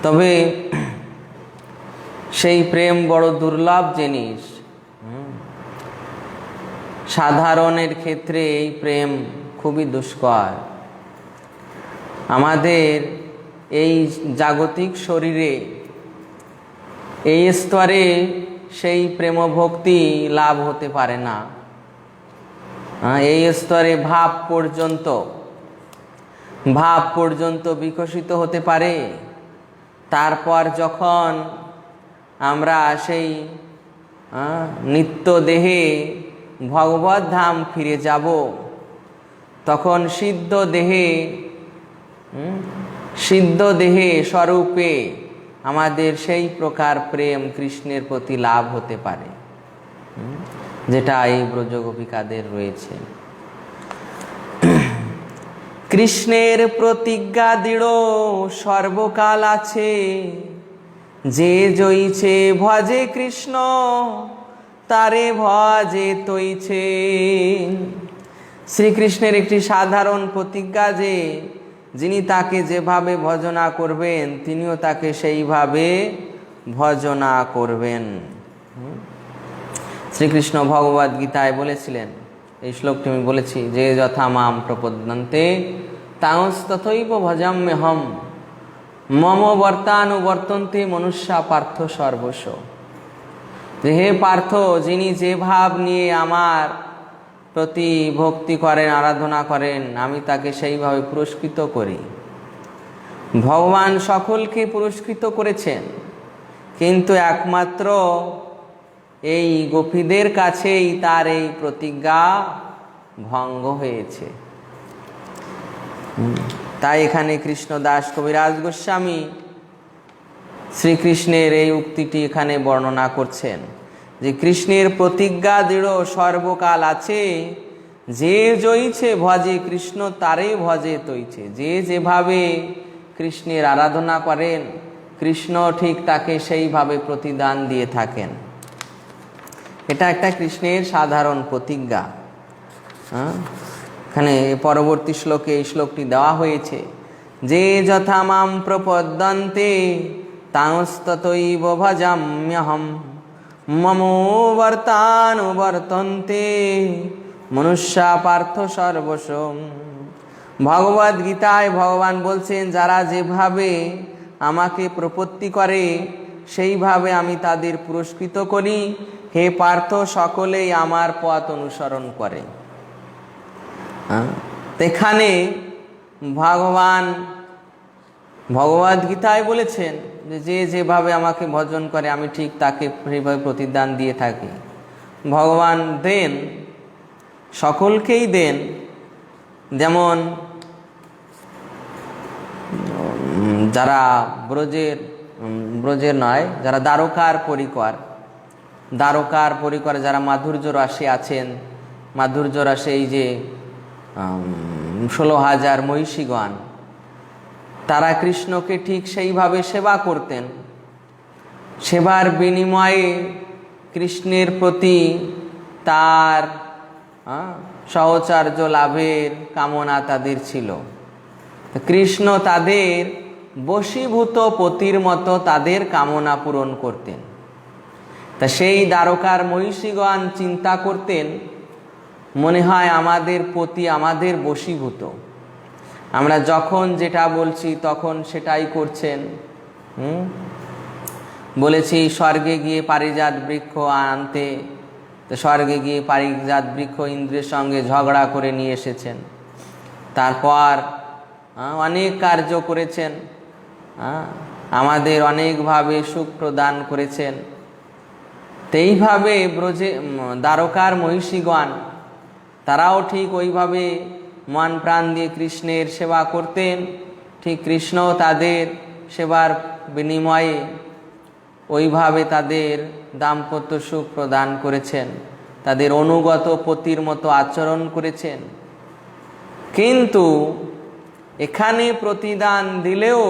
তবে সেই প্রেম বড় দুর্লভ জিনিস। সাধারণের ক্ষেত্রে এই প্রেম খুবই দুষ্কর। আমাদের এই জাগতিক শরীরে এই স্তরে সেই প্রেম ভক্তি লাভ হতে পারে না। এই স্তরে ভাব পর্যন্ত বিকশিত হতে পারে। তারপর যখন আমরা সেই নিত্য দেহে ভগবত ধাম ফিরে যাব, তখন সিদ্ধ দেহে স্বরূপে আমাদের সেই প্রকার প্রেম কৃষ্ণের প্রতি লাভ হতে পারে, যেটা এই ব্রজগোপিকাদের রয়েছে। কৃষ্ণের প্রতিজ্ঞা দৃঢ় সর্বকাল আছে, যে জয়ীছে ভজে কৃষ্ণ তারে ভজে তৈছে। শ্রীকৃষ্ণের একটি সাধারণ প্রতিজ্ঞা যে যিনি তাকে যেভাবে ভজনা করবেন, তিনিও তাকে সেইভাবে ভজনা করবেন। শ্রীকৃষ্ণ ভগবদ গীতায় বলেছিলেন এই শ্লোকটি আমি বলেছি, যে যথা মাম প্রপদ্যন্তে তাংস্তথৈব ভজাম্যহম মম বর্তানুবর্তন্তে মনুষ্যা পার্থ সর্বস্ব। যে হে পার্থ, যিনি যে ভাব নিয়ে আমার প্রতি ভক্তি করেন, আরাধনা করেন, আমি তাকে সেইভাবে পুরস্কৃত করি। ভগবান সকলকে পুরস্কৃত করেছেন, কিন্তু একমাত্র এই গোপীদের কাছেই তার এই প্রতিজ্ঞা ভঙ্গ হয়েছে। তাই এখানে কৃষ্ণদাস কবিরাজ গোস্বামী শ্রীকৃষ্ণের এই উক্তিটি এখানে বর্ণনা করছেন, যে কৃষ্ণের প্রতিজ্ঞা দৃঢ় সর্বকাল আছে। যে জয়ছে ভজে কৃষ্ণ তারে ভজে তৈছে। যে যেভাবে কৃষ্ণের আরাধনা করেন, কৃষ্ণ ঠিক তাকে সেইভাবে প্রতিদান দিয়ে থাকেন। এটা একটা কৃষ্ণের সাধারণ প্রতিজ্ঞা। এখানে পরবর্তী শ্লোকে এই শ্লোকটি দেওয়া হয়েছে, যে যথা মাম প্রপদ্যন্তে তাংস্ততৈব ভজাম্যহম মমো বর্তানুবর্তন্তে মনুষ্যা পার্থ সর্বস্ব। ভগবদ গীতায় ভগবান বলছেন, যারা যেভাবে আমাকে প্রপত্তি করে সেইভাবে আমি তাদের পুরস্কৃত করি। হে পার্থ, সকলেই আমার পথ অনুসরণ করে। এখানে ভগবান ভগবদ গীতায় বলেছেন যে যেভাবে আমাকে ভজন করে আমি ঠিক তাকে সেইভাবে প্রতিদান দিয়ে থাকি। ভগবান দেন, সকলকেই দেন। যেমন যারা ব্রজের নয়, যারা দ্বারকার পরিকর যারা মাধুর্য রাশি আছেন, মাধুর্য রাশি এই যে 16,000 মহিষীগণ, তারা কৃষ্ণকে ঠিক সেইভাবে সেবা করতেন। সেবার বিনিময়ে কৃষ্ণের প্রতি তার সহচর্য লাভের কামনা তাদের ছিল। কৃষ্ণ তাদের বশীভূত পতির মতো তাদের কামনা পূরণ করতেন। তা সেই দ্বারকার মহিষীগণ চিন্তা করতেন, মনে হয় আমাদের পতি আমাদের বশীভূত, আমরা যখন যেটা বলছি তখন সেটাই করছেন। বলেছি স্বর্গে গিয়ে পারিজাত বৃক্ষ আনতে, তো স্বর্গে গিয়ে পারিজাত বৃক্ষ ইন্দ্রের সঙ্গে ঝগড়া করে নিয়ে এসেছেন। তারপর অনেক কার্য করেছেন, আমাদের অনেকভাবে সুখ প্রদান করেছেন। এইভাবে দ্বারকার মহিষীগণ তারাও ঠিক ওইভাবে মন প্রাণ দিয়ে কৃষ্ণের সেবা করতেন। ঠিক কৃষ্ণ তাদের সেবার বিনিময়ে ওইভাবে তাদের দাম্পত্য সুখ প্রদান করেছেন, তাদের অনুগত পতির মতো আচরণ করেছেন। কিন্তু এখানে প্রতিদান দিলেও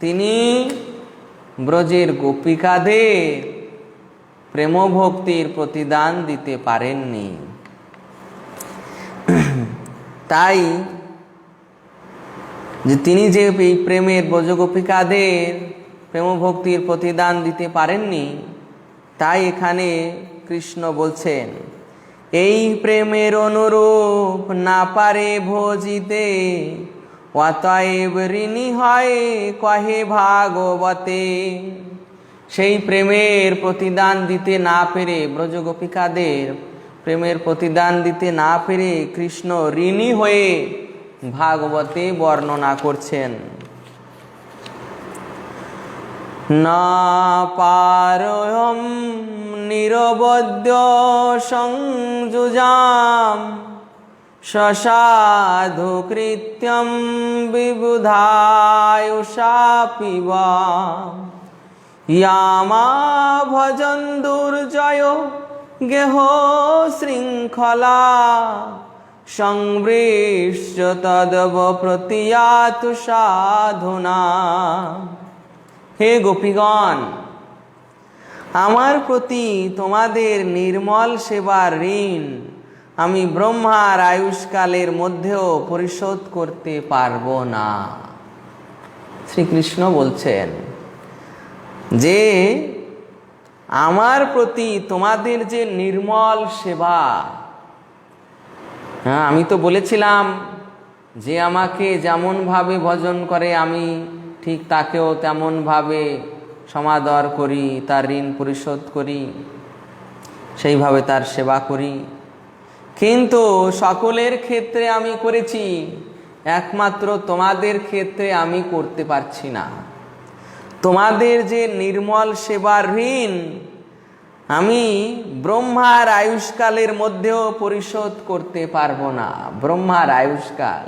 তিনি ব্রজের গোপিকাদের প্রেমভক্তির প্রতিদান দিতে পারেননি। তাই যে তিনি যে এই প্রেমের ব্রজগোপিকাদের প্রেমভক্তির প্রতিদান দিতে পারেননি, তাই এখানে কৃষ্ণ বলছেন, এই প্রেমের অনুরূপ না পারে ভজিতে, অতএব ঋণী হয় কহে ভাগবতে। সেই প্রেমের প্রতিদান দিতে না পেরে, ব্রজগোপিকাদের প্রেমের প্রতিদান দিতে না পেরে কৃষ্ণ ঋণী হয়ে ভাগবতে বর্ণনা করছেন। না পারয়ম নিরবদ্য সংযুজাম সসাধু কৃত্যম বিবুধায়ুষা পিবা ইয়ামা ভজন দুর্জয় গেহ শৃঙ্খলা সংবৃষ্ট তদব প্রতিয়াতু সাধুনা। হে গোপীগণ, আমার প্রতি তোমাদের নির্মল সেবার ঋণ আমি ব্রহ্মার আয়ুষ্কালের মধ্যেও পরিশোধ করতে পারবো না। শ্রীকৃষ্ণ বলছেন যে আমার প্রতি তোমাদের যে নির্মল সেবা, হ্যাঁ, আমি তো বলেছিলাম যে আমাকে যেমনভাবে ভজন করে আমি ঠিক তাকেও তেমনভাবে সমাদর করি, তার ঋণ পরিশোধ করি, সেইভাবে তার সেবা করি। কিন্তু সকলের ক্ষেত্রে আমি করেছি, একমাত্র তোমাদের ক্ষেত্রে আমি করতে পারছি না। তোমাদের যে নির্মল সেবার ঋণ আমি ব্রহ্মার আয়ুষ্কালের মধ্যেও পরিশোধ করতে পারবো না। ব্রহ্মার আয়ুষ্কাল,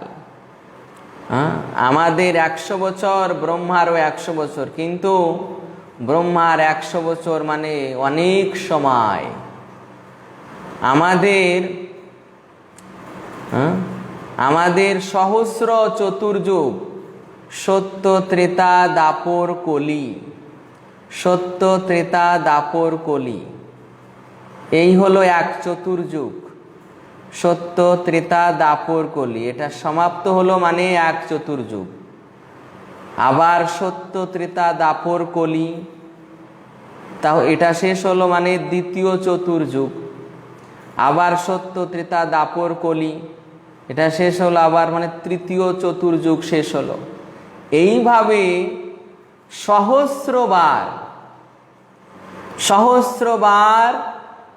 আমাদের 100 বছর, ব্রহ্মারও 100 বছর, কিন্তু ব্রহ্মার 100 বছর মানে অনেক সময়। আমাদের সহস্র চতুর্যুগ, সত্য ত্রেতা দাপর কলি, সত্য ত্রেতা দাপর কলি, এই হলো এক চতুর্যুগ। সত্য ত্রেতা দাপর কলি, এটা সমাপ্ত হলো মানে এক চতুর্যুগ। আবার সত্য ত্রেতা দাপর কলি, তাও এটা শেষ হলো মানে দ্বিতীয় চতুর্যুগ। আবার সত্য ত্রেতা দাপর কলি, এটা শেষ হলো আবার মানে তৃতীয় চতুর্যুগ শেষ হলো। এইভাবে সহস্রবার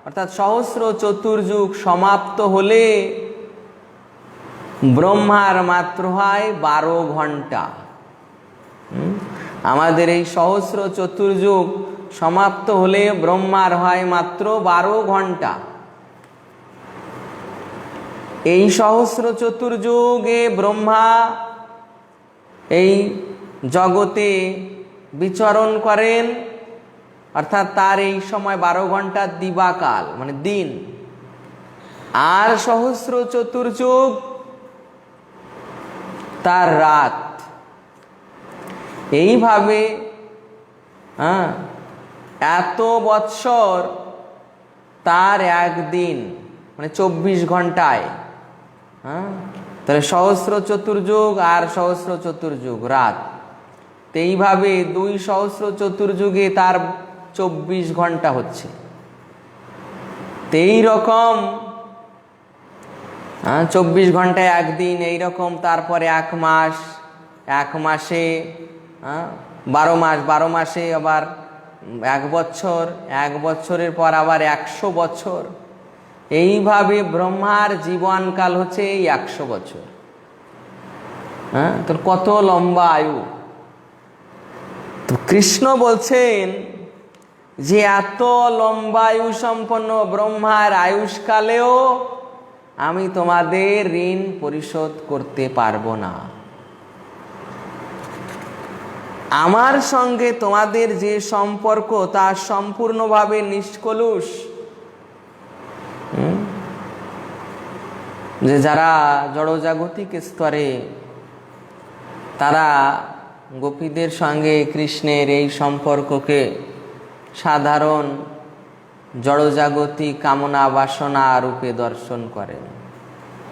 অর্থাৎ সহস্র চতুর্যুগ সমাপ্ত হলে ব্রহ্মার মাত্র হয় 12 ঘন্টা। আমাদের এই সহস্র চতুর্যুগ সমাপ্ত হলে ব্রহ্মার হয় মাত্র 12 ঘন্টা। এই সহস্র চতুর্যুগে ব্রহ্মা এই জগতে বিচরণ করেন, অর্থাৎ তার এই সময় 12 ঘন্টা দিবাকাল মানে দিন। আর সহস্র চতুর্যুগ তার রাত। এইভাবে এত বৎসর তার একদিন মানে 24 ঘন্টায়। তাহলে সহস্র চতুর্যুগ আর সহস্র চতুর্যুগ রাত, এইভাবে 2 সহস্র চতুর্যুগে তার 24 ঘন্টা হচ্ছে। এই রকম 24 ঘন্টায় একদিন, এইরকম তারপরে 1 মাস, 1 মাসে 12 মাস, 12 মাসে আবার 1 বছর, 1 বছরের পর আবার 100 বছর। এইভাবে ব্রহ্মার জীবনকাল হচ্ছে এই 100 বছর। তো কত লম্বা আয়ু। তো কৃষ্ণ বলছেন যে এত লম্বা আয়ু সম্পন্ন ব্রহ্মার আয়ুষ্কালেও আমি তোমাদের ঋণ পরিশোধ করতে পারবো না। আমার সঙ্গে তোমাদের যে সম্পর্ক তা সম্পূর্ণভাবে নিষ্কলুষ। যে যারা জড়জাগতিক স্তরে তারা গোপীদের সঙ্গে কৃষ্ণের এই সম্পর্ককে সাধারণ জড়জাগতিক কামনা বাসনা রূপে দর্শন করেন।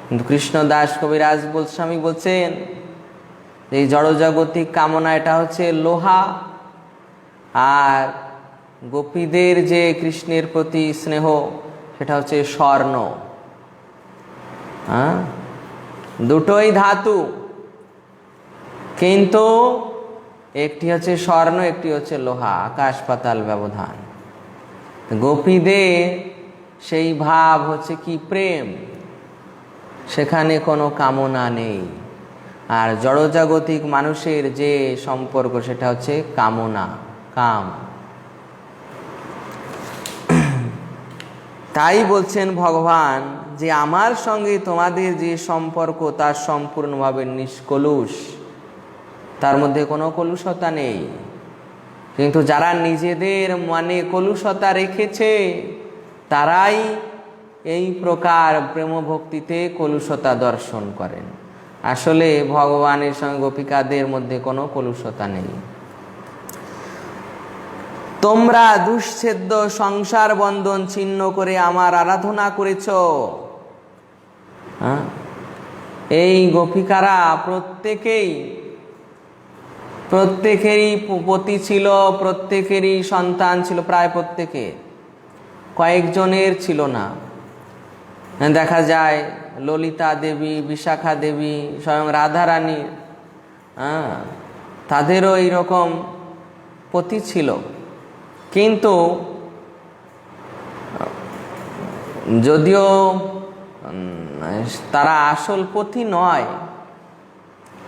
কিন্তু কৃষ্ণদাস কবিরাজ গোস্বামী বলছেন এই জড়জাগতিক কামনা এটা হচ্ছে লোহা, আর গোপীদের যে কৃষ্ণের প্রতি স্নেহ সেটা হচ্ছে স্বর্ণ। দুটোই ধাতু, কিন্তু একটি হচ্ছে স্বর্ণ, একটি হচ্ছে লোহা, আকাশ পাতাল ব্যবধান। গোপীদের সেই ভাব হচ্ছে কি প্রেম, সেখানে কোনো কামনা নেই। আর জড়জাগতিক মানুষের যে সম্পর্ক সেটা হচ্ছে কামনা, কাম। তাই বলছেন ভগবান যে আমার সঙ্গে তোমাদের যে সম্পর্ক তা সম্পূর্ণভাবে নিষ্কলুষ, তার মধ্যে কোনো কলুষতা নেই। কিন্তু যারা নিজেদের মনে কলুষতা রেখেছে তারাই এই প্রকার প্রেম ভক্তিতে কলুষতা দর্শন করেন। আসলে ভগবানের সঙ্গে গোপিকাদের মধ্যে কোনো কলুষতা নেই। তোমরা দুশ্ছেদ্য সংসার বন্ধন ছিন্ন করে আমার আরাধনা করেছ। এই গোপিকারা প্রত্যেকেরই পতি ছিল, প্রত্যেকেরই সন্তান ছিল, প্রায় প্রত্যেকে, কয়েকজনের ছিল না। দেখা যায় ললিতা দেবী, বিশাখা দেবী, স্বয়ং রাধারানী, তাদেরও এইরকম পতি ছিল। কিন্তু যদিও তারা আসল পতি নয়,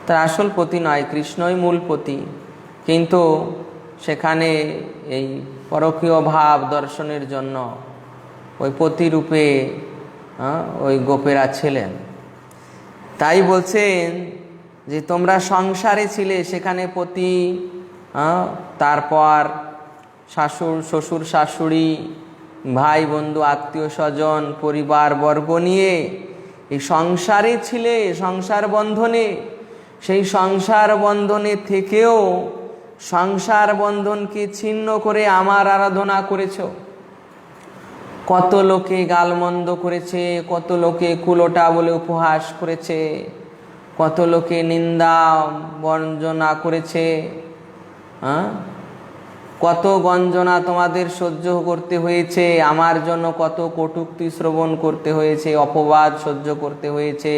তারা আসল পতি নয়, কৃষ্ণই মূল পতি, কিন্তু সেখানে এই পরকীয় ভাব দর্শনের জন্য ওই পতিরূপে ওই গোপেরা ছিলেন। তাই বলছেন যে তোমরা সংসারে ছিলে, সেখানে পতি, তারপর শ্বশুর শাশুড়ি, ভাই বন্ধু আত্মীয় স্বজন পরিবার বর্গ নিয়ে এই সংসারে ছিলে, সংসার বন্ধনে। সেই সংসার বন্ধনে থেকেও সংসার বন্ধনকে ছিন্ন করে আমার আরাধনা করেছ। কত লোকে গালমন্দ করেছে, কত লোকে কুলোটা বলে উপহাস করেছে, কত লোকে নিন্দা বঞ্জনা করেছে, কত গঞ্জনা তোমাদের সহ্য করতে হয়েছে, আমার জন্য কত কটূক্তি শ্রবণ করতে হয়েছে, অপবাদ সহ্য করতে হয়েছে।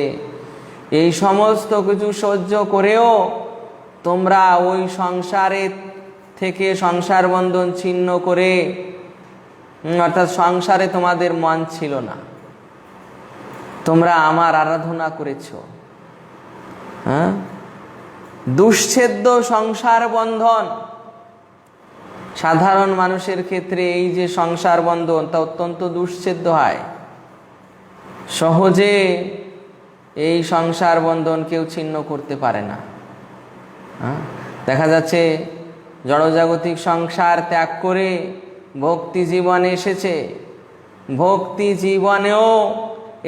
এই সমস্ত কিছু সহ্য করেও তোমরা ওই সংসারে থেকে সংসার বন্ধন ছিন্ন করে, অর্থাৎ সংসারে তোমাদের মন ছিল না, তোমরা আমার আরাধনা করেছ। দুশ্ছেদ্য সংসার বন্ধন। সাধারণ মানুষের ক্ষেত্রে এই যে সংসার বন্ধন, তা অত্যন্ত দুশ্ছেদ্য হয়। সহজে এই সংসার বন্ধন কেউ ছিন্ন করতে পারে না। দেখা যাচ্ছে জড়জাগতিক সংসার ত্যাগ করে ভক্তি জীবনে এসেছে, ভক্তি জীবনেও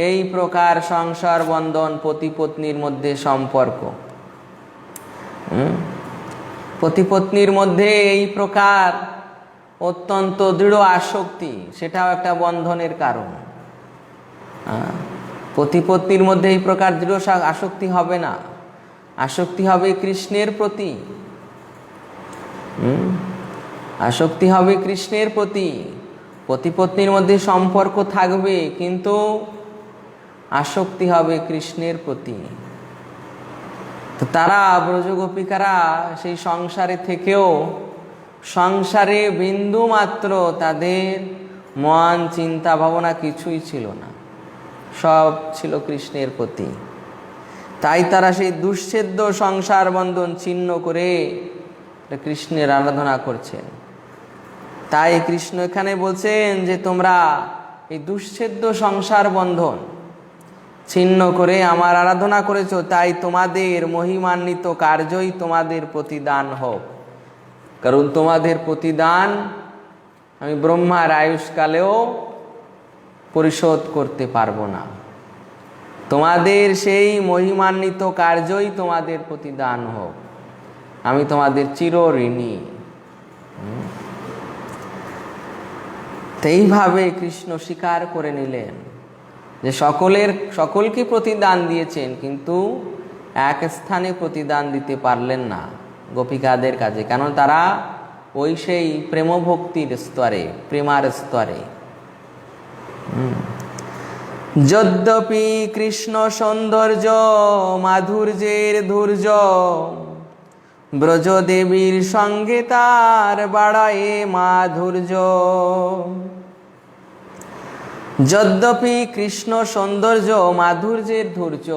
এই প্রকার সংসার বন্ধন, পতি পত্নীর মধ্যে সম্পর্ক, পতি পত্নীর মধ্যে এই প্রকার অত্যন্ত দৃঢ় আসক্তি, সেটাও একটা বন্ধনের কারণ। পতি পত্নীর মধ্যে এই প্রকার দৃঢ় আসক্তি হবে না, আসক্তি হবে কৃষ্ণের প্রতি, আসক্তি হবে কৃষ্ণের প্রতি। পতি পত্নীর মধ্যে সম্পর্ক থাকবে, কিন্তু আসক্তি হবে কৃষ্ণের প্রতি। তো তারা ব্রজগোপিকারা সেই সংসারে থেকেও সংসারে বিন্দু মাত্র তাদের মন চিন্তা ভাবনা কিছুই ছিল না, সব ছিল কৃষ্ণের প্রতি। তাই তারা সেই দুশ্ছেদ্য সংসার বন্ধন ছিন্ন করে কৃষ্ণের আরাধনা করছেন। তাই কৃষ্ণ এখানে বলছেন যে তোমরা এই দুশ্ছেদ্য সংসার বন্ধন ছিন্ন করে আমার আরাধনা করেছো, তাই তোমাদের মহিমান্বিত কার্যই তোমাদের প্রতিদান হোক। কারণ তোমাদের প্রতিদান আমি ব্রহ্মার আয়ুষ্কালেও পরিশোধ করতে পারবো না। তোমাদের সেই মহিমান্বিত কার্যই তোমাদের প্রতিদান হোক, আমি তোমাদের চির ঋণী। এইভাবে কৃষ্ণ স্বীকার করে নিলেন যে সকলকে প্রতিদান দিয়েছেন, কিন্তু এক স্থানে প্রতিদান দিতে পারলেন না গোপিকাদের কাছে, কারণ তারা ওই সেই প্রেমভক্তির স্তরে, প্রেমার স্তরে। যদ্যপি কৃষ্ণ সৌন্দর্য মাধুর্যের ধৈর্য, ব্রজদেবীর সঙ্গে তার বাড়ায়ে মাধুর্য। যদ্যপি কৃষ্ণ সৌন্দর্য মাধুর্যের ধৈর্য,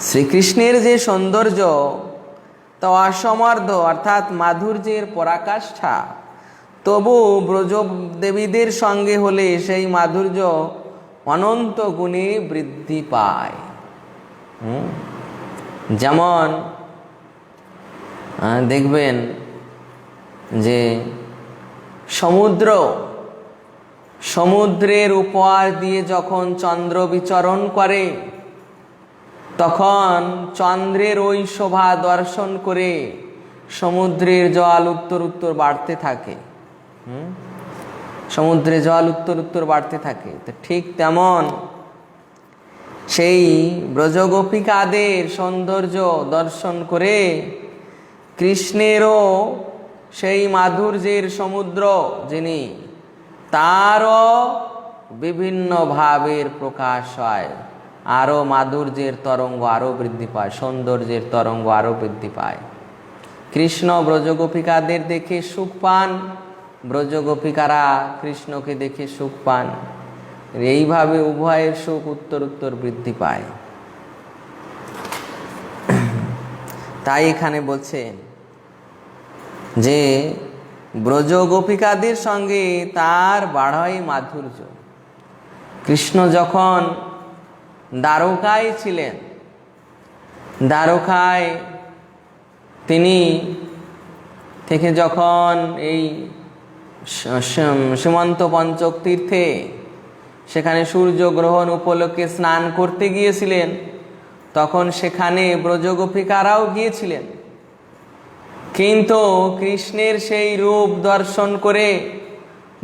শ্রীকৃষ্ণের যে সৌন্দর্য তা অসমর্থ, অর্থাৎ মাধুর্যের পরাকাষ্ঠা, তবু ব্রজদেবীদের সঙ্গে হলে সেই মাধুর্য অনন্ত গুণে বৃদ্ধি পায়। যেমন দেখবেন যে সমুদ্রের উপর দিয়ে যখন চন্দ্র বিচরণ করে, তখন চন্দ্রের ওই শোভা দর্শন করে সমুদ্রের জল উত্তর উত্তর বাড়তে থাকে। সমুদ্রে জল উত্তর উত্তর বাড়তে থাকে। তো ঠিক তেমন সেই ব্রজগোপিকাদের সৌন্দর্য দর্শন করে কৃষ্ণেরও সেই মাধুর্যের সমুদ্র যিনি, তারও বিভিন্ন ভাবের প্রকাশ হয়, আরও মাধুর্যের তরঙ্গ আরও বৃদ্ধি পায়, সৌন্দর্যের তরঙ্গ আরও বৃদ্ধি পায়। কৃষ্ণ ব্রজগোপিকাদের দেখে সুখ পান, ব্রজগোপিকারা কৃষ্ণকে দেখে সুখ পান। এইভাবে উভয়ের সুখ উত্তর উত্তর বৃদ্ধি পায়। তাই এখানে বলছেন যে ব্রজগোপিকাদের সঙ্গে তার বাড়াই মাধুর্য। কৃষ্ণ যখন দ্বারকায় ছিলেন, দ্বারকায় তিনি থেকে যখন এই সীমন্ত পঞ্চক তীর্থে সেখানে সূর্যগ্রহণ উপলক্ষে স্নান করতে গিয়েছিলেন, তখন সেখানে ব্রজগোপিকারাও গিয়েছিলেন। কিন্তু কৃষ্ণের সেই রূপ দর্শন করে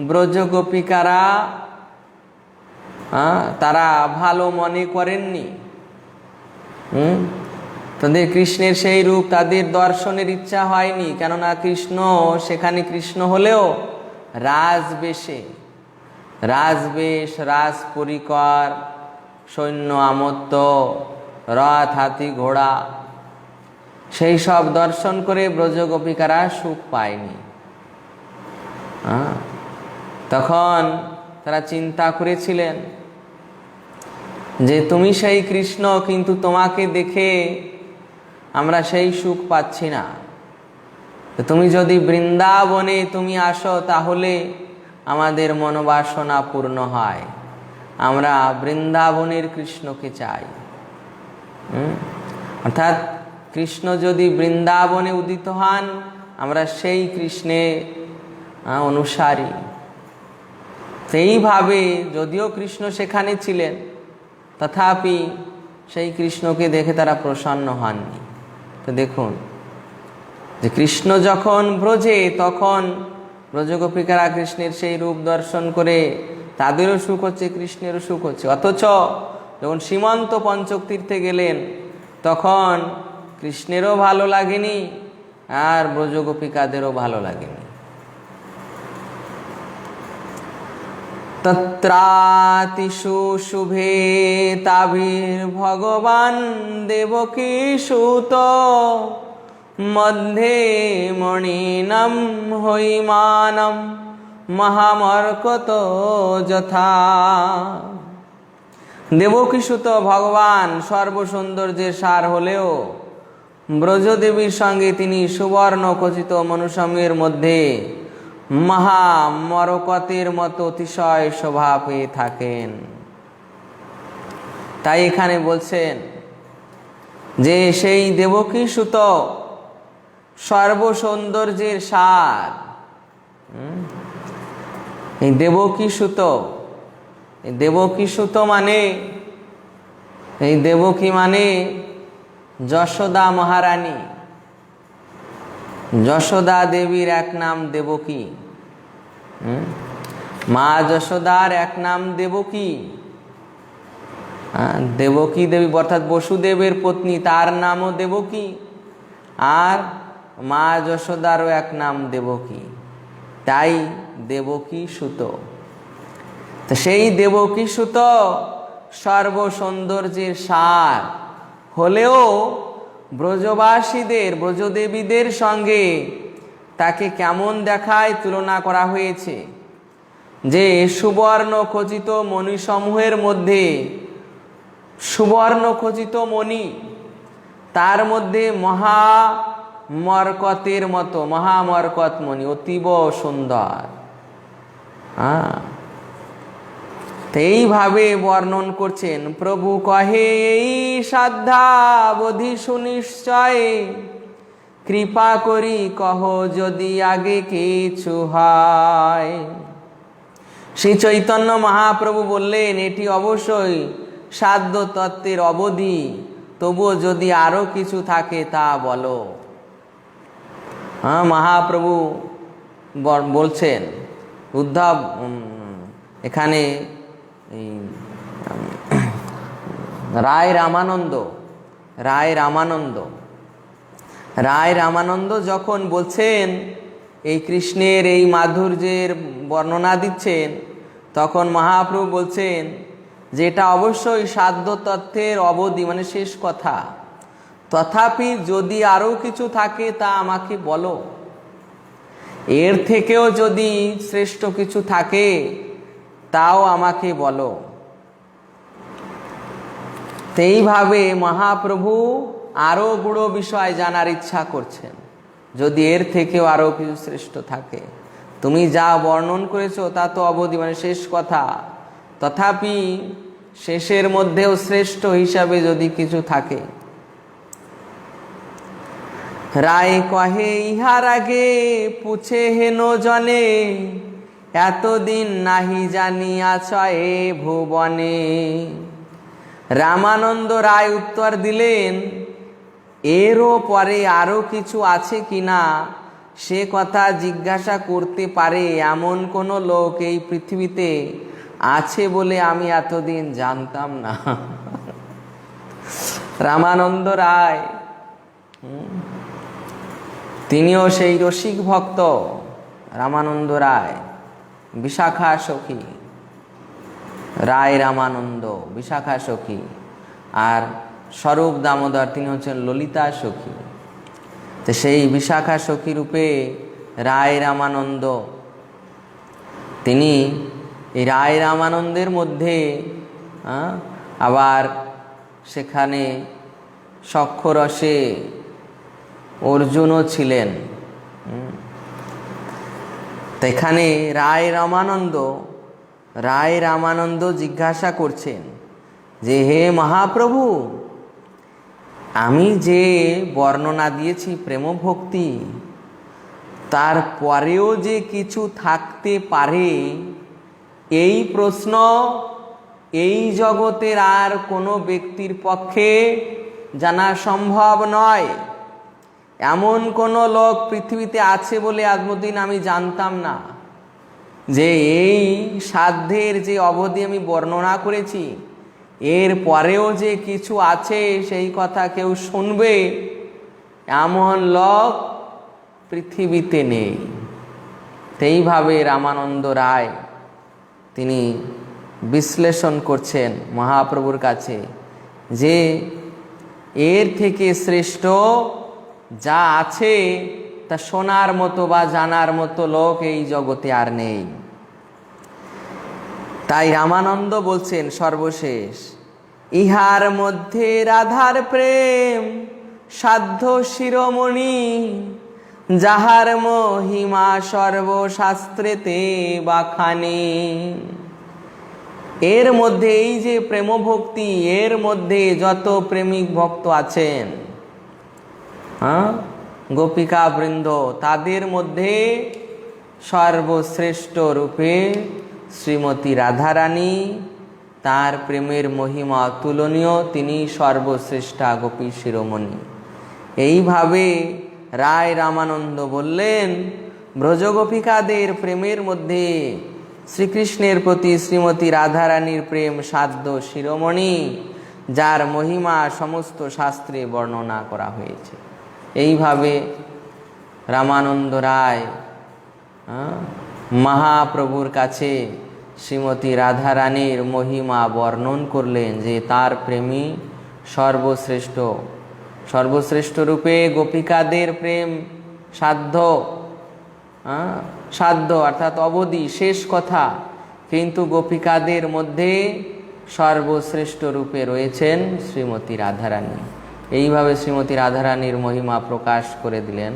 ব্রজগোপিকারা তারা ভালো মনে করেননি। তাদের কৃষ্ণের সেই রূপ তাদের দর্শনের ইচ্ছা হয়নি, কেননা কৃষ্ণ সেখানে কৃষ্ণ হলেও রাজবেশে, রাজবেশ, রাজ পরিকর, সৈন্য আমত্ত, রথ, হাতি, ঘোড়া, সেই সব দর্শন করে ব্রজগোপিকারা সুখ পায়নি। তখন তারা চিন্তা করেছিলেন যে তুমি সেই কৃষ্ণ, কিন্তু তোমাকে দেখে আমরা সেই সুখ পাচ্ছি না। তুমি যদি বৃন্দাবনে তুমি আসো তাহলে আমাদের মনোবাসনা পূর্ণ হয়, আমরা বৃন্দাবনের কৃষ্ণকে চাই। অর্থাৎ কৃষ্ণ যদি বৃন্দাবনে উদিত হন, আমরা সেই কৃষ্ণের অনুসারী। সেইভাবে যদিও কৃষ্ণ সেখানে ছিলেন, তথাপি সেই কৃষ্ণকে দেখে তারা প্রসন্ন হননি। তো দেখুন যে কৃষ্ণ যখন ব্রজে, তখন ব্রজগোপিকারা কৃষ্ণের সেই রূপ দর্শন করে তাদেরও সুখ হচ্ছে, কৃষ্ণেরও সুখ হচ্ছে। অথচ যখন সীমান্ত পঞ্চক তীর্থে গেলেন, তখন কৃষ্ণেরও ভালো লাগেনি আর ব্রজগোপিকাদেরও ভালো লাগেনি। তত্রাতিষু শুভে তাবির ভগবান দেবকী সুত মধ্যে মণিনম হৈমানম মহামর্কত যথা। দেবকী সুত ভগবান সর্বসৌন্দর্যের সার হলেও ব্রজদেবীর সঙ্গে তিনি সুবর্ণ খচিত মনুষ্যের মধ্যে মহামরকতের মতো অতিশয় শোভা পেয়ে থাকেন। তাই এখানে বলছেন যে সেই দেবকী সুত সর্বসৌন্দর্যের সার। এই দেবকী সুত, দেবকী সুত মানে, এই দেবকী মানে যশোদা মহারানী। যশোদা দেবীর এক নাম দেবকী, মা যশোদার এক নাম দেবকী। দেবকী দেবী অর্থাৎ বসুদেবের পত্নী, তার নামও দেবকী, আর মা যশোদারও এক নাম দেবকী, তাই দেবকী সুত। তো সেই দেবকী সুত সর্বসৌন্দর্যের সার হলেও ব্রজবাসীদের, ব্রজদেবীদের সঙ্গে তাকে কেমন দেখায় তুলনা করা হয়েছে যে সুবর্ণ খচিত মণিসমূহের মধ্যে, সুবর্ণ খচিত মণি, তার মধ্যে মহামরকতের মতো, মহামরকত মণি অতীব সুন্দর। এইভাবে বর্ণন করছেন। প্রভু কহে এই শ্রদ্ধা বোধি সুনিশ্চয়, কৃপা করি কহ যদি আগে কিছু হয়। শ্রী চৈতন্য মহাপ্রভু বললেন এটি অবশ্যই সাধ্য তত্ত্বের অবধি, তবুও যদি আরো কিছু থাকে তা বলো। মহাপ্রভু বলছেন, উদ্ধব এখানে রায় রামানন্দ যখন বলছেন, এই কৃষ্ণের এই মাধুর্যের বর্ণনা দিচ্ছেন, তখন মহাপ্রভু বলছেন যে এটা অবশ্যই সাধ্য তত্ত্বের অবধি, মানে শেষ কথা। তথাপি যদি আরও কিছু থাকে তা আমাকে বলো, এর থেকেও যদি শ্রেষ্ঠ কিছু থাকে তাও আমাকে বলো। এইভাবে মহাপ্রভু আরও গুড়ো বিষয় জানার ইচ্ছা করছেন, যদি এর থেকেও আরও কিছু শ্রেষ্ঠ থাকে। তুমি যা বর্ণন করেছো তা তো অবধি, মানে শেষ কথা, তথাপি শেষের মধ্যেও শ্রেষ্ঠ হিসাবে যদি কিছু থাকে। রায় কহে ইহার আগে পুছে হেন জনে, এতদিন নাহি জানিয়াছ এ ভুবনে। রামানন্দ রায় উত্তর দিলেন, এরও পরে আরও কিছু আছে কিনা সে কথা জিজ্ঞাসা করতে পারে এমন কোনো লোক এই পৃথিবীতে আছে বলে আমি এতদিন জানতাম না। রামানন্দ রায় তিনিও সেই রসিক ভক্ত। রামানন্দ রায়, বিশাখা সখী রায় রামানন্দ, বিশাখা সখী। আর স্বরূপ দামোদর তিনি হচ্ছেন ললিতা সখী। তো সেই বিশাখা সখী রূপে রায় রামানন্দ, তিনি এই রায় রামানন্দের মধ্যে আবার সেখানে সখ্যরসে অর্জুনও ছিলেন। এখানে রায় রামানন্দ জিজ্ঞাসা করছেন যে হে মহাপ্রভু, আমি যে বর্ণনা দিয়েছি প্রেম ভক্তি, তারপরেও যে কিছু থাকতে পারে এই প্রশ্ন এই জগতের আর কোনো ব্যক্তির পক্ষে জানা সম্ভব নয়। এমন কোনো লোক পৃথিবীতে আছে বলে আজমদিন আমি জানতাম না যে এই সাধ্যের যে অবধি আমি বর্ণনা করেছি এর পরেও যে কিছু আছে সেই কথা কেউ শুনবে এমন লোক পৃথিবীতে নেই। সেইভাবে রামানন্দ রায় তিনি বিশ্লেষণ করছেন মহাপ্রভুর কাছে যে এর থেকে শ্রেষ্ঠ যা আছে তা শোনার মতো বা জানার মতো লোক এই জগতে আর নেই। তাই রামানন্দ বলছেন সর্বশেষ, ইহার মধ্যে রাধার প্রেম সাধ্য শিরোমণি, যাহার মহিমা সর্বশাস্ত্রেতে বাখানি। এর মধ্যে এই যে প্রেম ভক্তি, এর মধ্যে যত প্রেমিক ভক্ত আছেন, গোপিকা বৃন্দ, তাদের মধ্যে সর্বশ্রেষ্ঠ রূপে শ্রীমতী রাধারানী, তার প্রেমের মহিমা অতুলনীয়, তিনি সর্বশ্রেষ্ঠা গোপী শিরোমণি। এইভাবে রায় রামানন্দ বললেন, ব্রজগোপিকাদের প্রেমের মধ্যে শ্রীকৃষ্ণের প্রতি শ্রীমতী রাধারানীর প্রেম সাধ্য শিরোমণি, যার মহিমা সমস্ত শাস্ত্রে বর্ণনা করা হয়েছে। এইভাবে রামানন্দ রায় মহাপ্রভুর কাছে শ্রীমতী রাধারানীর মহিমা বর্ণন করলেন যে তার প্রেমী সর্বশ্রেষ্ঠ, সর্বশ্রেষ্ঠ রূপে গোপিকাদের প্রেম সাধ্য, সাধ্য অর্থাৎ অবধি, শেষ কথা, কিন্তু গোপিকাদের মধ্যে সর্বশ্রেষ্ঠ রূপে রয়েছেন শ্রীমতী রাধারানী। এইভাবে শ্রীমতী রাধারানীর মহিমা প্রকাশ করে দিলেন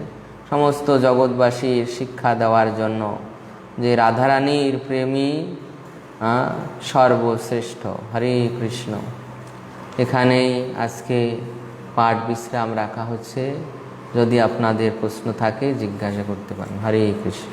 সমস্ত জগৎবাসীর শিক্ষা দেওয়ার জন্য যে রাধারানীর প্রেমী সর্বশ্রেষ্ঠ। হরে কৃষ্ণ। এখানেই আজকে পাঠ বিশ্রাম রাখা হচ্ছে। যদি আপনাদের প্রশ্ন থাকে জিজ্ঞাসা করতে পারেন। হরে কৃষ্ণ।